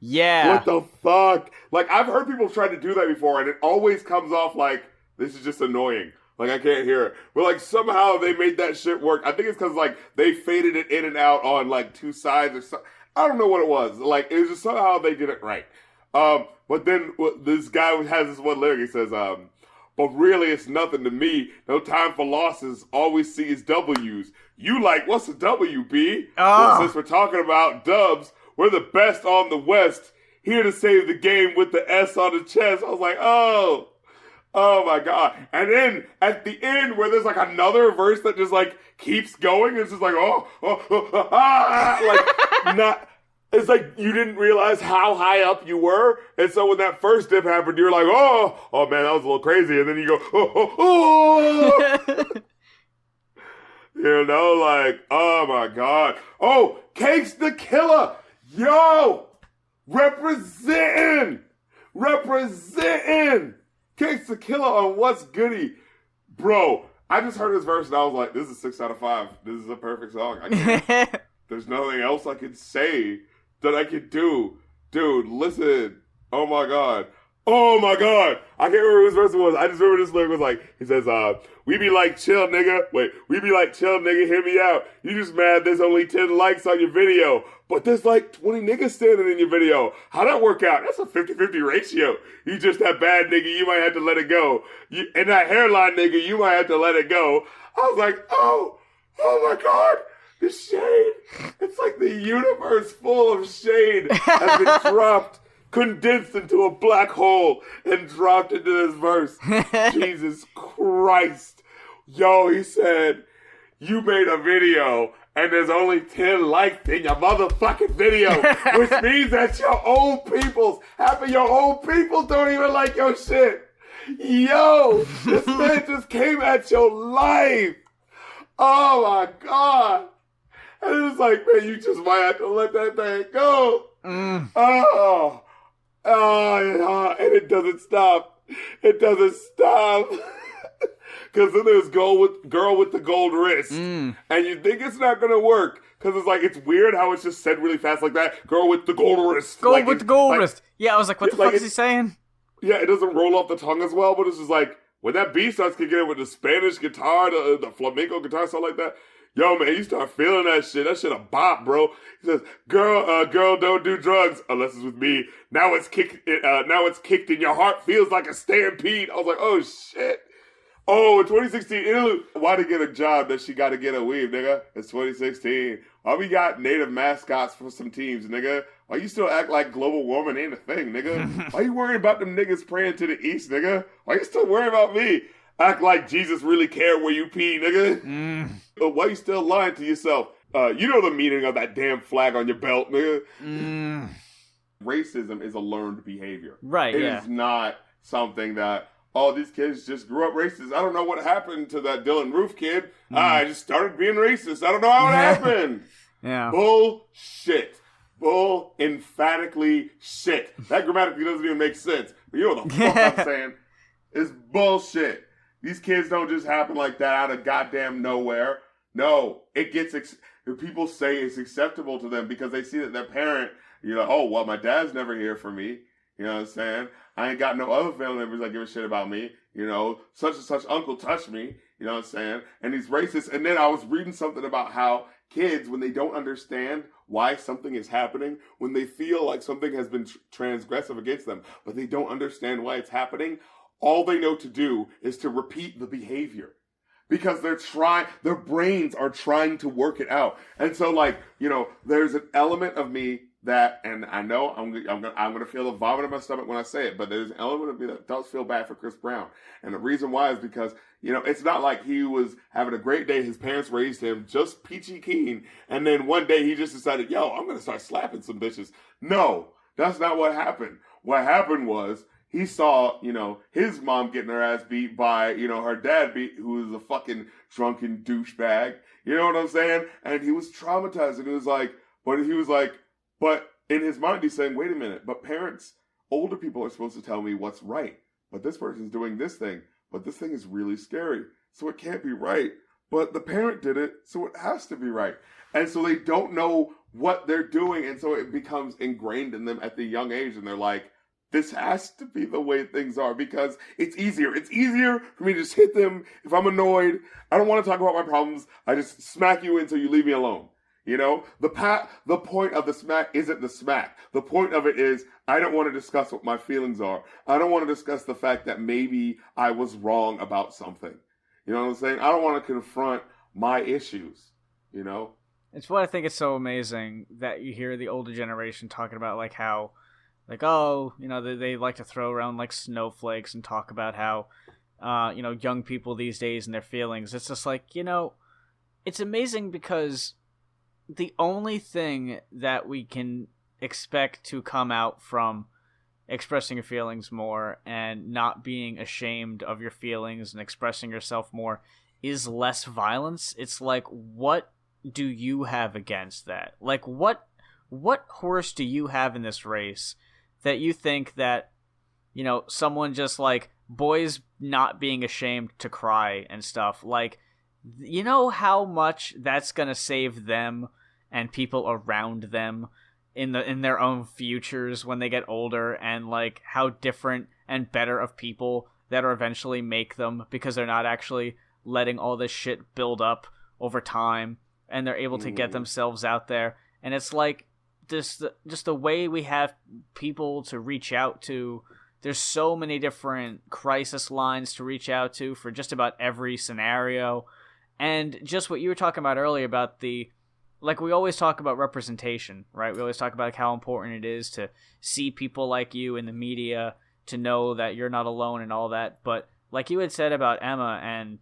Yeah. What the fuck? Like, I've heard people try to do that before, and it always comes off like, this is just annoying. Like, I can't hear it. But, like, somehow they made that shit work. I think it's because, like, they faded it in and out on, like, two sides or something. I don't know what it was. Like, it was just somehow they did it right. But then this guy has this one lyric. He says, but really it's nothing to me. No time for losses. Always see is W's. You like, what's a W, B? Well, since we're talking about dubs, we're the best on the West. Here to save the game with the S on the chest. I was like, Oh my god. And then at the end where there's like another verse that just like keeps going, it's just like like not it's like you didn't realize how high up you were. And so when that first dip happened, you're like, oh man, that was a little crazy. And then you go, oh. You know, like, oh my god. Oh, Cake's the Killer. Yo, representing. Cake's the Killer on What's Goody. Bro, I just heard his verse and I was like, this is 6 out of 5. This is a perfect song. There's nothing else I could say that I could do. Dude, listen. Oh my god. I can't remember whose verse it was. I just remember this lyric was like, he says, we be like, chill nigga. We be like, chill nigga, hear me out. You just mad there's only 10 likes on your video. But there's like 20 niggas standing in your video. How'd that work out? That's a 50-50 ratio. You just that bad nigga, you might have to let it go. And that hairline nigga, you might have to let it go. I was like, oh my god. The shade. It's like the universe full of shade has been dropped, condensed into a black hole, and dropped into this verse. Jesus Christ. Yo, he said, you made a video and there's only 10 likes in your motherfucking video, which means that your own peoples, half of your own people don't even like your shit. Yo, this man just came at your life. Oh my God. And it was like, man, you just might have to let that thing go. Oh, and it doesn't stop. Because then there's girl with the gold wrist. And you think it's not going to work. Because it's like, it's weird how it's just said really fast like that. Girl with the gold wrist. With the gold wrist. Yeah, I was like, what the fuck is he saying? Yeah, it doesn't roll off the tongue as well, but it's just like, when that beat starts kicking in with the Spanish guitar, the flamenco guitar, something like that, yo, man, you start feeling that shit. That shit a bop, bro. He says, girl, don't do drugs unless it's with me. Now it's kicked and your heart feels like a stampede. I was like, oh, shit. Oh, in 2016, interlude. Why to get a job that she got to get a weave, nigga? It's 2016. Why we got native mascots for some teams, nigga? Why you still act like global warming ain't a thing, nigga? Why you worrying about them niggas praying to the east, nigga? Why you still worrying about me? Act like Jesus really cared where you pee, nigga. Why you still lying to yourself? You know the meaning of that damn flag on your belt, nigga. Racism is a learned behavior. Right, It is not something that, oh, these kids just grew up racist. I don't know what happened to that Dylan Roof kid. I just started being racist. I don't know how it happened. Yeah. Bullshit. Bull emphatically shit. That grammatically doesn't even make sense. But you know what the fuck I'm saying? It's bullshit. These kids don't just happen like that out of goddamn nowhere. No, it gets, people say it's acceptable to them because they see that their parent, you know, oh, well, my dad's never here for me. You know what I'm saying? I ain't got no other family members that give a shit about me. You know, such and such uncle touched me. You know what I'm saying? And he's racist. And then I was reading something about how kids, when they don't understand why something is happening, when they feel like something has been transgressive against them, but they don't understand why it's happening, all they know to do is to repeat the behavior. Because their brains are trying to work it out. And so, like, you know, there's an element of me that, and I know I'm gonna feel a vomit in my stomach when I say it, but there's an element of me that does feel bad for Chris Brown. And the reason why is because, you know, it's not like he was having a great day. His parents raised him just peachy keen. And then one day he just decided, yo, I'm gonna start slapping some bitches. No, that's not what happened. What happened was, he saw, you know, his mom getting her ass beat by, you know, her dad who was a fucking drunken douchebag. You know what I'm saying? And he was traumatized. And he was like, but in his mind, he's saying, wait a minute, but parents, older people are supposed to tell me what's right. But this person's doing this thing. But this thing is really scary. So it can't be right. But the parent did it, so it has to be right. And so they don't know what they're doing. And so it becomes ingrained in them at the young age. And they're like, this has to be the way things are because it's easier. It's easier for me to just hit them if I'm annoyed. I don't want to talk about my problems. I just smack you until you leave me alone. You know, the point of the smack isn't the smack. The point of it is I don't want to discuss what my feelings are. I don't want to discuss the fact that maybe I was wrong about something. You know what I'm saying? I don't want to confront my issues, you know? It's what I think is so amazing that you hear the older generation talking about like how, like, oh, you know, they like to throw around like snowflakes and talk about how, young people these days and their feelings. It's just like, it's amazing because the only thing that we can expect to come out from expressing your feelings more and not being ashamed of your feelings and expressing yourself more is less violence. It's like, what do you have against that? Like, what horse do you have in this race that you think that, someone just like boys not being ashamed to cry and stuff, like, how much that's gonna save them and people around them in their own futures when they get older, and like how different and better of people that'll eventually make them because they're not actually letting all this shit build up over time and they're able to get themselves out there. And it's like just the way we have people to reach out to. There's so many different crisis lines to reach out to for just about every scenario. And just what you were talking about earlier about we always talk about representation, right? We always talk about how important it is to see people like you in the media, to know that you're not alone and all that. But like you had said about Emma, and,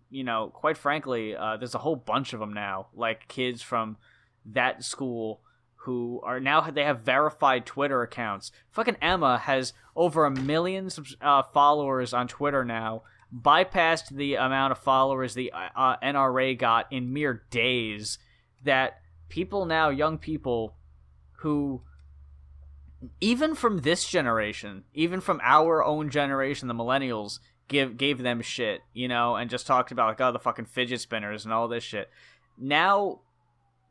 quite frankly, there's a whole bunch of them now, like kids from that school who are now, they have verified Twitter accounts. Fucking Emma has over 1 million followers on Twitter now, bypassed the amount of followers the NRA got in mere days. That people now, young people who, even from this generation, even from our own generation, the millennials, gave them shit, and just talked about like, oh, the fucking fidget spinners and all this shit. Now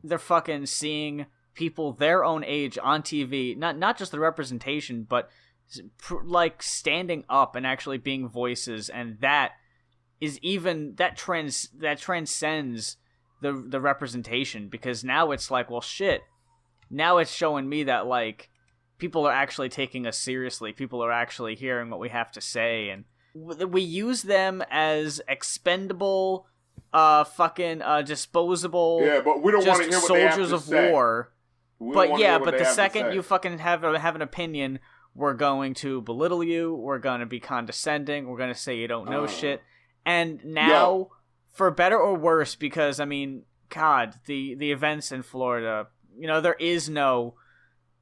they're fucking seeing people their own age on TV, not just the representation, but like standing up and actually being voices, and that is even that transcends the representation, because now it's like, well, shit, now it's showing me that like people are actually taking us seriously, people are actually hearing what we have to say, and we use them as expendable, disposable, but we don't want to hear what soldiers they have to of say. war. But the second you fucking have an opinion, we're going to belittle you, we're going to be condescending, we're going to say you don't know shit. And now, for better or worse, because, I mean, God, the events in Florida, there is no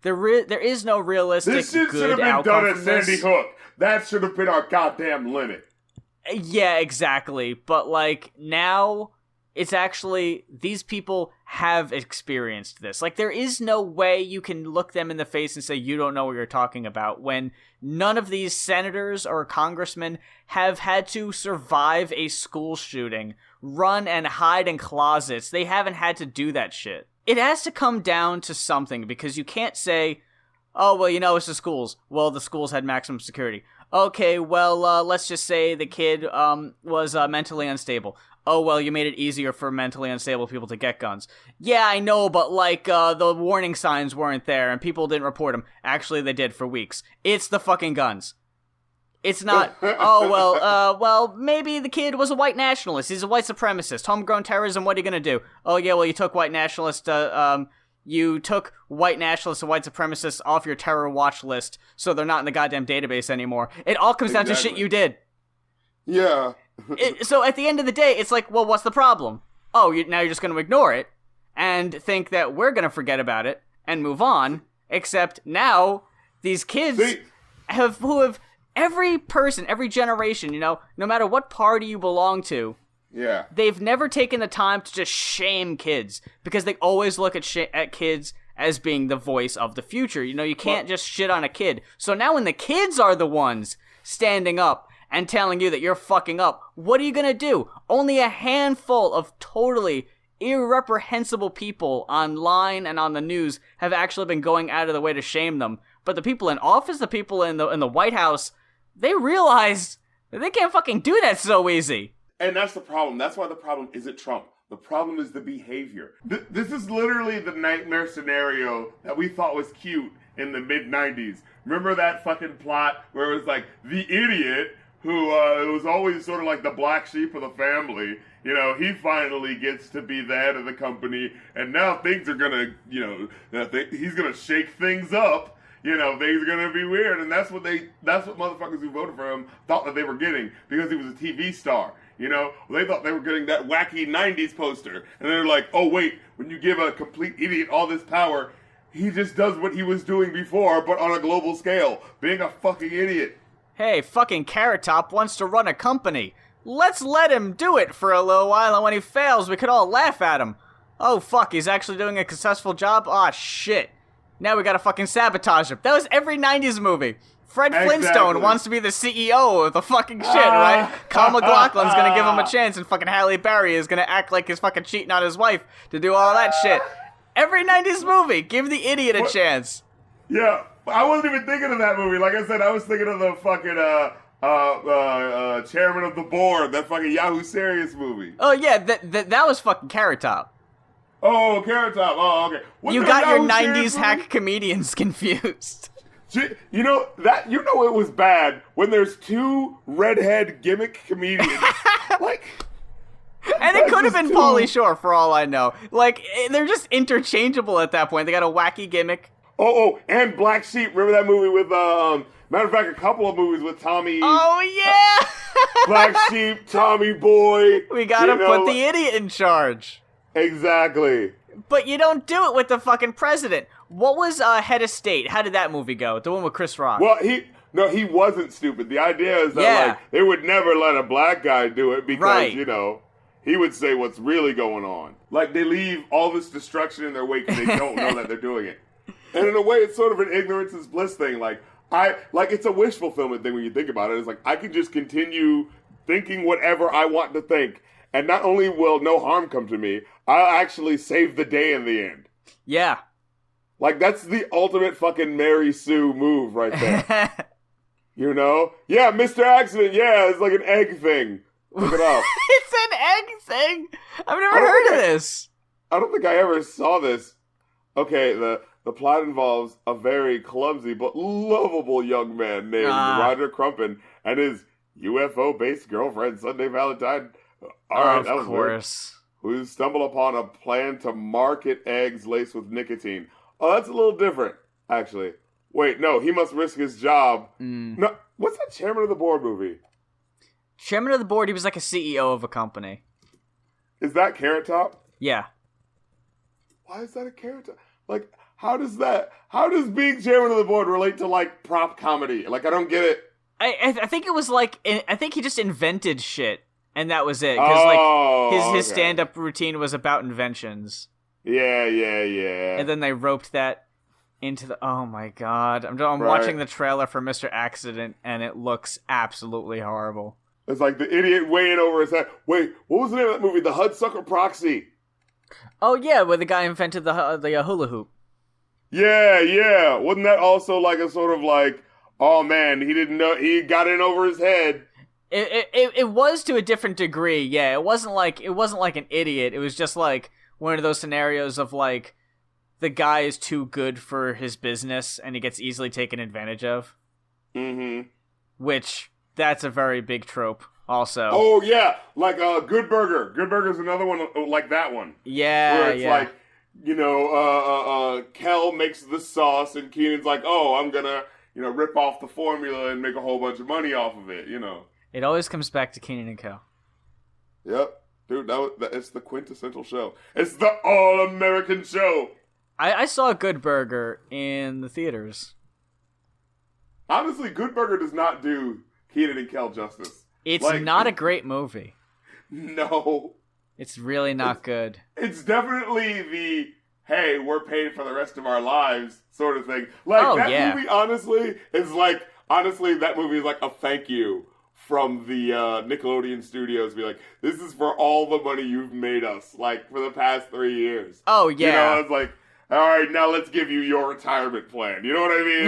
realistic this shit good should have been outcome done at from this. Sandy Hook. That should have been our goddamn limit. Yeah, exactly. But, like, now it's actually, these people have experienced this. Like, there is no way you can look them in the face and say you don't know what you're talking about, when none of these senators or congressmen have had to survive a school shooting, run and hide in closets. They haven't had to do that shit. It has to come down to something, because you can't say, oh, well, it's the schools. Well, the schools had maximum security. Okay, well, let's just say the kid was mentally unstable. Oh, well, you made it easier for mentally unstable people to get guns. Yeah, I know, but, like, the warning signs weren't there and people didn't report them. Actually, they did for weeks. It's the fucking guns. It's not, well, maybe the kid was a white nationalist. He's a white supremacist. Homegrown terrorism, what are you gonna do? Oh, yeah, well, you took white nationalists, you took white nationalists and white supremacists off your terror watch list, so they're not in the goddamn database anymore. It all comes down to shit you did. Yeah. So at the end of the day, it's like, well, what's the problem? Oh, now you're just going to ignore it and think that we're going to forget about it and move on, except now these kids who have every person, every generation, no matter what party you belong to, yeah, they've never taken the time to just shame kids, because they always look at kids as being the voice of the future. You can't just shit on a kid. So now when the kids are the ones standing up and telling you that you're fucking up, what are you gonna do? Only a handful of totally irreprehensible people online and on the news have actually been going out of the way to shame them. But the people in office, the people in the White House, they realize that they can't fucking do that so easy. And that's the problem. That's why the problem isn't Trump. The problem is the behavior. This is literally the nightmare scenario that we thought was cute in the mid-90s. Remember that fucking plot where it was like the idiot who was always sort of like the black sheep of the family. He finally gets to be the head of the company, and now things are gonna, he's gonna shake things up. things are gonna be weird, and that's what motherfuckers who voted for him thought that they were getting because he was a TV star. They thought they were getting that wacky '90s poster, and they're like, oh wait, when you give a complete idiot all this power, he just does what he was doing before, but on a global scale, being a fucking idiot. Hey, fucking Carrot Top wants to run a company. Let's let him do it for a little while, and when he fails, we could all laugh at him. Oh fuck, he's actually doing a successful job? Aw, shit. Now we gotta fucking sabotage him. That was every 90s movie. Fred Flintstone wants to be the CEO of the fucking shit, right? Kyle MacLachlan's gonna give him a chance, and fucking Halle Berry is gonna act like he's fucking cheating on his wife to do all that shit. Every 90s movie, give the idiot a chance. Yeah, I wasn't even thinking of that movie. Like I said, I was thinking of the fucking chairman of the board, that fucking Yahoo Serious movie. Oh yeah, that was fucking Carrot Top. Oh, Carrot Top. Oh, okay. You got your 90s hack comedians confused. You know it was bad when there's two redhead gimmick comedians. And it could have been Pauly Shore for all I know. Like, they're just interchangeable at that point. They got a wacky gimmick. Oh, and Black Sheep. Remember that movie with matter of fact, a couple of movies with Tommy. Oh yeah. Black Sheep, Tommy Boy. We gotta put the idiot in charge. Exactly. But you don't do it with the fucking president. What was Head of State? How did that movie go? The one with Chris Rock. Well, he wasn't stupid. The idea is that they would never let a black guy do it because, he would say what's really going on. Like, they leave all this destruction in their wake and they don't know that they're doing it. And in a way, it's sort of an ignorance is bliss thing. It's a wish fulfillment thing when you think about it. It's like, I can just continue thinking whatever I want to think. And not only will no harm come to me, I'll actually save the day in the end. Yeah. Like, that's the ultimate fucking Mary Sue move right there. Yeah, Mr. Accident, yeah, it's like an egg thing. Look it up. It's an egg thing? I've never heard of this. I don't think I ever saw this. Okay, the plot involves a very clumsy but lovable young man named Roger Crumpin and his UFO-based girlfriend, Sunday Valentine. All right, that was course. Weird. Who stumble upon a plan to market eggs laced with nicotine. Oh, that's a little different, actually. Wait, no, he must risk his job. No, what's that Chairman of the Board movie? Chairman of the Board, he was like a CEO of a company. Is that Carrot Top? Yeah. Why is that a Carrot Top? Like, how does being Chairman of the Board relate to, like, prop comedy? Like, I don't get it. I think it was like, I think he just invented shit, and that was it. Because, his stand-up routine was about inventions. Yeah. And then they roped that into the... Oh, my God. I'm watching the trailer for Mr. Accident, and it looks absolutely horrible. It's like the idiot weighing over his head. Wait, what was the name of that movie? The Hudsucker Proxy. Oh, yeah, where the guy invented the hula hoop. Yeah. Wasn't that also like a sort of like, oh, man, he didn't know... He got in over his head. It was to a different degree, yeah. It wasn't like an idiot. It was just like one of those scenarios of like the guy is too good for his business and he gets easily taken advantage of. Mm-hmm. Which, that's a very big trope also. Oh, yeah. Like Good Burger. Good Burger's another one like that one. Yeah, where it's like, Kel makes the sauce and Keenan's like, oh, I'm gonna, rip off the formula and make a whole bunch of money off of it, It always comes back to Keenan and Kel. Yep. Dude, it's the quintessential show. It's the all-American show. I saw Good Burger in the theaters. Honestly, Good Burger does not do Keenan and Kel justice. It's not a great movie. No. It's really not good. It's definitely the, hey, we're paid for the rest of our lives sort of thing. Like, movie, honestly, is like, that movie is like a thank you from the Nickelodeon studios. Be like, this is for all the money you've made us, like, for the past 3 years. Oh, yeah. It's like, all right, now let's give you your retirement plan. You know what I mean?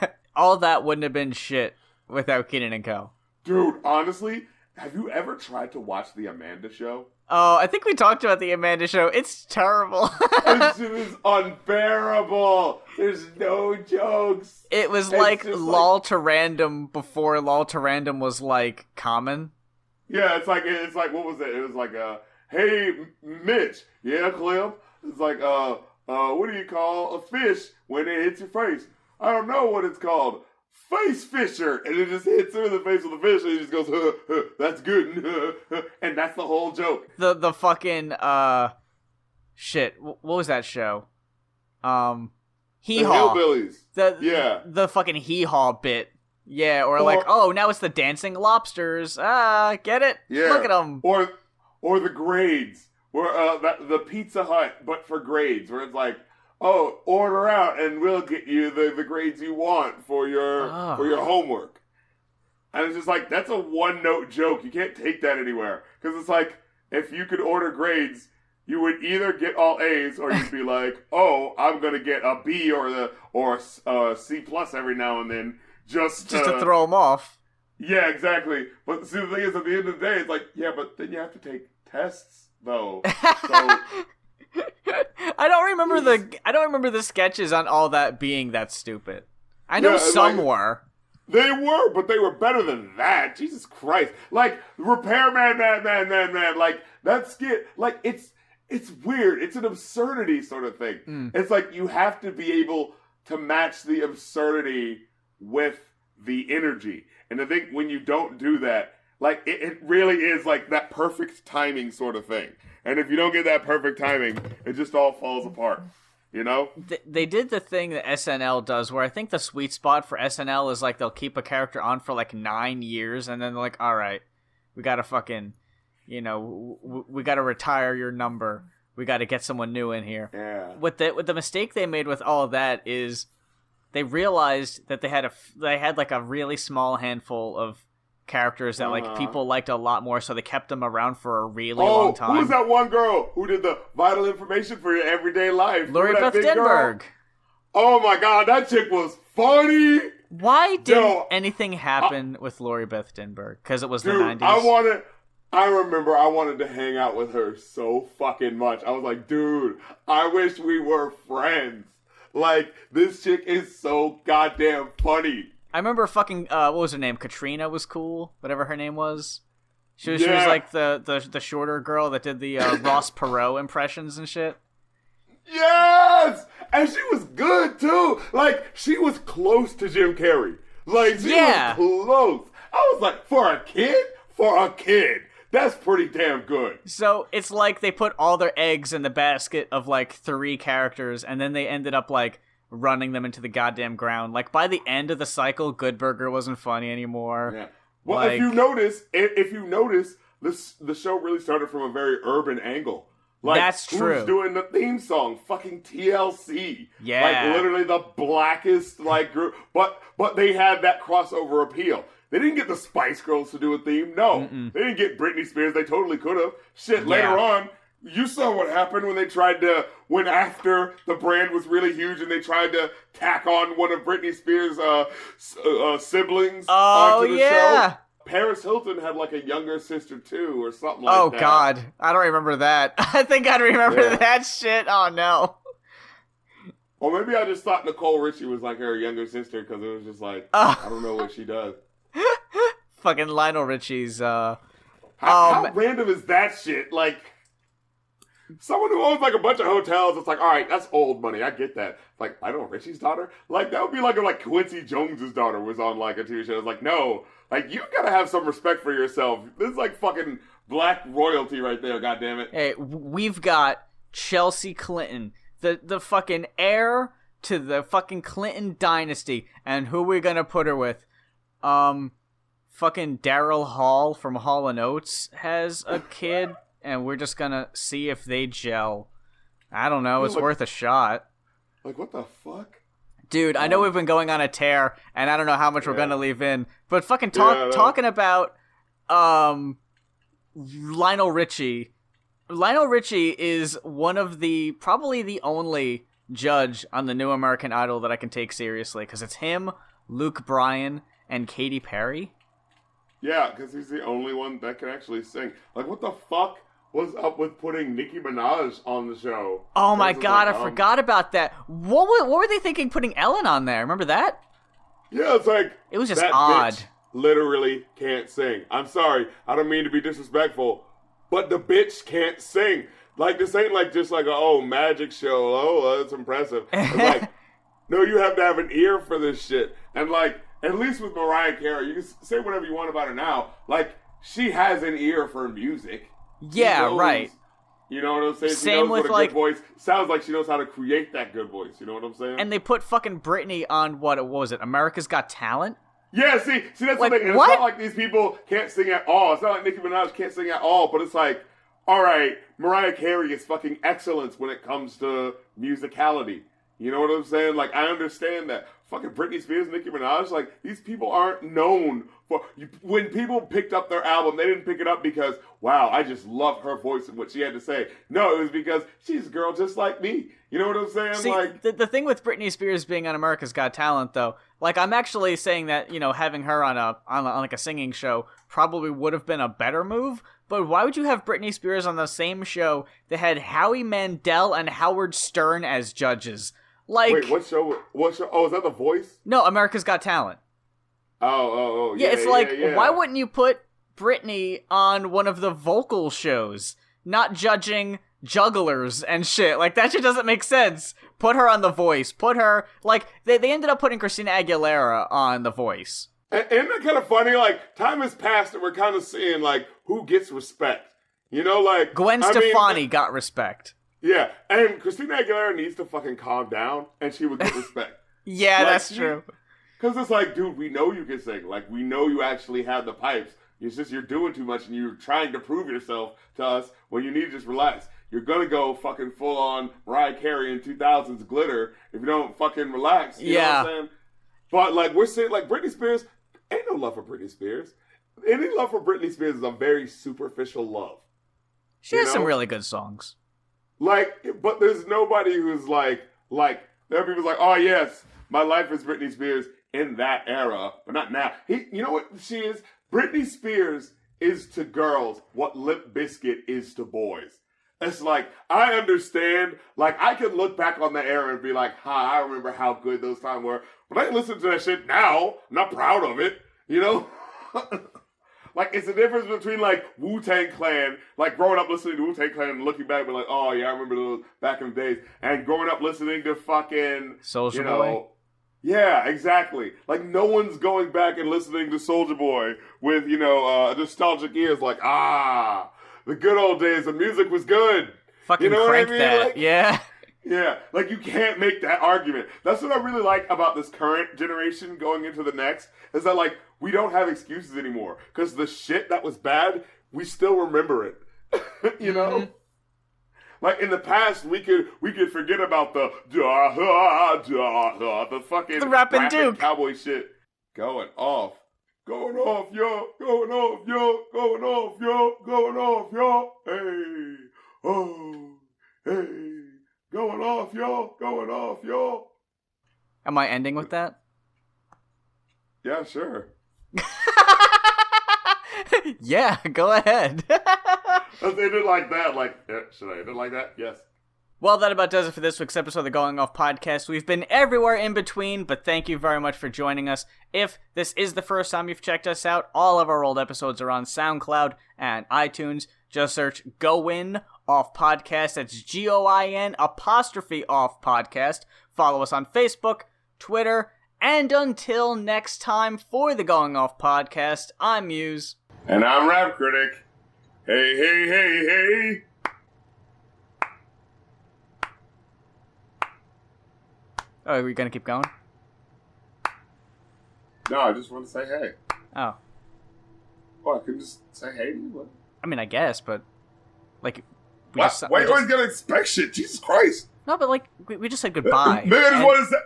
Like, all that wouldn't have been shit without Keenan and Kel. Dude, honestly, have you ever tried to watch The Amanda Show? Oh, I think we talked about The Amanda Show. It's terrible. This shit is unbearable. There's no jokes. It was like LOL to Random before LOL to Random was like common. Yeah, it's like what was it? It was like hey Mitch, yeah, Clem. It's like what do you call a fish when it hits your face? I don't know what it's called. Face Fisher. And it just hits him in the face with the fish and he just goes, that's good. And that's the whole joke. The fucking, shit. What was that show? Hee Haw. The Hillbillies. The fucking Hee Haw bit. Yeah, or like, oh, now it's the dancing lobsters. Get it? Yeah. Look at them. Or the grades. Where, the Pizza Hut, but for grades. Where it's like, oh, order out and we'll get you the grades you want for your homework. And it's just like, that's a one-note joke. You can't take that anywhere. Because it's like, if you could order grades, you would either get all A's or you'd be like, oh, I'm going to get a B or a C plus every now and then just to throw them off. Yeah, exactly. But see, the thing is, at the end of the day, it's like, yeah, but then you have to take tests, though. So... I don't remember the sketches on all that being that stupid. I know some were. They were, but they were better than that. Jesus Christ. Like, Repairman, man. Like, that skit, like, it's weird. It's an absurdity sort of thing. It's like you have to be able to match the absurdity with the energy. And I think when you don't do that, like, it really is like that perfect timing sort of thing. And if you don't get that perfect timing, it just all falls apart. You know? They did the thing that SNL does where I think the sweet spot for SNL is like they'll keep a character on for like 9 years and then they're like, all right, we gotta fucking, we gotta retire your number. We gotta get someone new in here. Yeah. What the mistake they made with all of that is they realized that they had like a really small handful of characters that like people liked a lot more, so they kept them around for a really long time. Who's that one girl who did the vital information for your everyday life? Lori Beth Denberg. Oh my god, that chick was funny. Why didn't anything happen with Lori Beth Denberg? Because it was the 90s. I remember I wanted to hang out with her so fucking much. I was like, dude, I wish we were friends. Like, this chick is so goddamn funny. I remember fucking, what was her name? Katrina was cool, whatever her name was. She was like the shorter girl that did the Ross Perot impressions and shit. Yes! And she was good, too. Like, she was close to Jim Carrey. Like, she was close. I was like, for a kid, that's pretty damn good. So, it's like they put all their eggs in the basket of, like, 3 characters, and then they ended up, like, running them into the goddamn ground. Like, by the end of the cycle, Good Burger wasn't funny anymore. Yeah. Well, like, if you notice, the show really started from a very urban angle. Like, that's true. Who's doing the theme song? Fucking TLC. Yeah. Like, literally the blackest, like, group. But they had that crossover appeal. They didn't get the Spice Girls to do a theme. No. They didn't get Britney Spears. They totally could have. Shit, later on, you saw what happened when after the brand was really huge and they tried to tack on one of Britney Spears' siblings onto the show. Paris Hilton had like a younger sister too, or something like that. Oh God, I don't remember that. I think I'd remember that shit. Oh no. Or maybe I just thought Nicole Richie was like her younger sister because it was just like, I don't know what she does. Fucking Lionel Richie's, How random is that shit? Like, someone who owns like a bunch of hotels, it's like, all right, that's old money. I get that. Like, Lionel Richie's daughter? Like, that would be like if like Quincy Jones's daughter was on like a TV show. It's like, no, like you gotta have some respect for yourself. This is like fucking black royalty right there. God damn it. Hey, we've got Chelsea Clinton, the fucking heir to the fucking Clinton dynasty, and who we gonna put her with? Fucking Daryl Hall from Hall & Oates has a kid. And we're just gonna see if they gel. I don't know. It's worth a shot. Like, what the fuck? Dude, I know we've been going on a tear, and I don't know how much we're gonna leave in. But fucking talking about Lionel Richie. Lionel Richie is probably the only judge on the new American Idol that I can take seriously. Because it's him, Luke Bryan, and Katy Perry. Yeah, because he's the only one that can actually sing. Like, what the fuck was up with putting Nicki Minaj on the show? Oh my god, I forgot about that. What were they thinking putting Ellen on there? Remember that? Yeah, it's like... It was just that odd. Bitch literally can't sing. I'm sorry, I don't mean to be disrespectful, but the bitch can't sing. Like, this ain't like just like a, magic show. Oh, that's impressive. It's like, No, you have to have an ear for this shit. And like, at least with Mariah Carey, you can say whatever you want about her now. Like, she has an ear for music. Yeah, right. You know what I'm saying? Same she knows with, what a like, good voice sounds like. She knows how to create that good voice. You know what I'm saying? And they put fucking Britney on what was it? America's Got Talent? Yeah, see, that's like, the thing. And what? it's not like these people can't sing at all. It's not like Nicki Minaj can't sing at all. But it's like, all right, Mariah Carey is fucking excellence when it comes to musicality. You know what I'm saying? Like, I understand that. Fucking Britney Spears, Nicki Minaj, like, these people aren't known for... When people picked up their album, they didn't pick it up because, wow, I just love her voice and what she had to say. No, it was because she's a girl just like me. You know what I'm saying? See, like, the thing with Britney Spears being on America's Got Talent, though, like, I'm actually saying that, you know, having her on like a singing show probably would have been a better move, but why would you have Britney Spears on the same show that had Howie Mandel and Howard Stern as judges? Like, wait, what show? Oh, is that The Voice? No, America's Got Talent. Oh. Yeah, it's like, yeah. why wouldn't you put Britney on one of the vocal shows, not judging jugglers and shit? Like, that shit doesn't make sense. Put her on The Voice. Put her, like, they ended up putting Christina Aguilera on The Voice. Isn't that kind of funny? Like, time has passed and we're kind of seeing, like, who gets respect. You know, like... Gwen Stefani got respect. Yeah, and Christina Aguilera needs to fucking calm down, and she would get respect. Yeah, like, that's true. Because it's like, dude, we know you can sing. Like, we know you actually have the pipes. It's just you're doing too much, and you're trying to prove yourself to us when you need to just relax. You're gonna go fucking full-on Mariah Carey in 2000s glitter if you don't fucking relax. You know what I'm saying? But, like, we're saying, like, Britney Spears, ain't no love for Britney Spears. Any love for Britney Spears is a very superficial love. She has some really good songs. Like, but there's nobody who's like, there are people like, oh yes, my life is Britney Spears in that era, but not now. You know what she is? Britney Spears is to girls what Limp Bizkit is to boys. It's like, I understand, like, I can look back on the era and be like, I remember how good those times were, but I can listen to that shit now, I'm not proud of it, you know? Like, it's the difference between, like, Wu-Tang Clan, like, growing up listening to Wu-Tang Clan and looking back and be like, oh, yeah, I remember those back in the days. And growing up listening to fucking, Soulja Boy? Yeah, exactly. Like, no one's going back and listening to Soulja Boy with, nostalgic ears like, the good old days, the music was good. Fucking you know crank what I mean? that, like, yeah. Yeah, like, you can't make that argument. That's what I really like about this current generation going into the next, is that, like, we don't have excuses anymore. Because the shit that was bad, we still remember it. You know? Mm-hmm. Like, in the past, we could forget about the fucking the rapping Duke cowboy shit. Going off, yo, going off, yo, hey, oh, hey. Going off, yo. Am I ending with that? Yeah, sure. Yeah, go ahead. They did like that. Like, yeah, should I end it like that? Yes. Well, that about does it for this week's episode of the Going Off Podcast. We've been everywhere in between, but thank you very much for joining us. If this is the first time you've checked us out, all of our old episodes are on SoundCloud and iTunes. Just search Goin Off Podcast. That's GOIN apostrophe off podcast. Follow us on Facebook, Twitter, and until next time for the Going Off Podcast, I'm Muse. And I'm Rap Critic. Hey, hey, hey, hey. Oh, are we gonna keep going? No, I just want to say hey. Oh. Oh, I couldn't just say hey to you? What? I mean, I guess, but, like... Why you always gotta expect shit? Jesus Christ. No, but, like, we just said goodbye. Maybe I just want to say...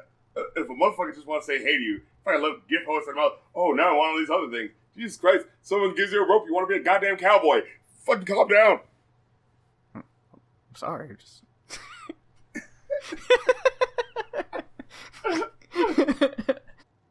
If a motherfucker just want to say hey to you, if I love gift horse and mouth, oh, now I want all these other things. Jesus Christ. Someone gives you a rope, you want to be a goddamn cowboy. Fucking calm down. I'm sorry, just...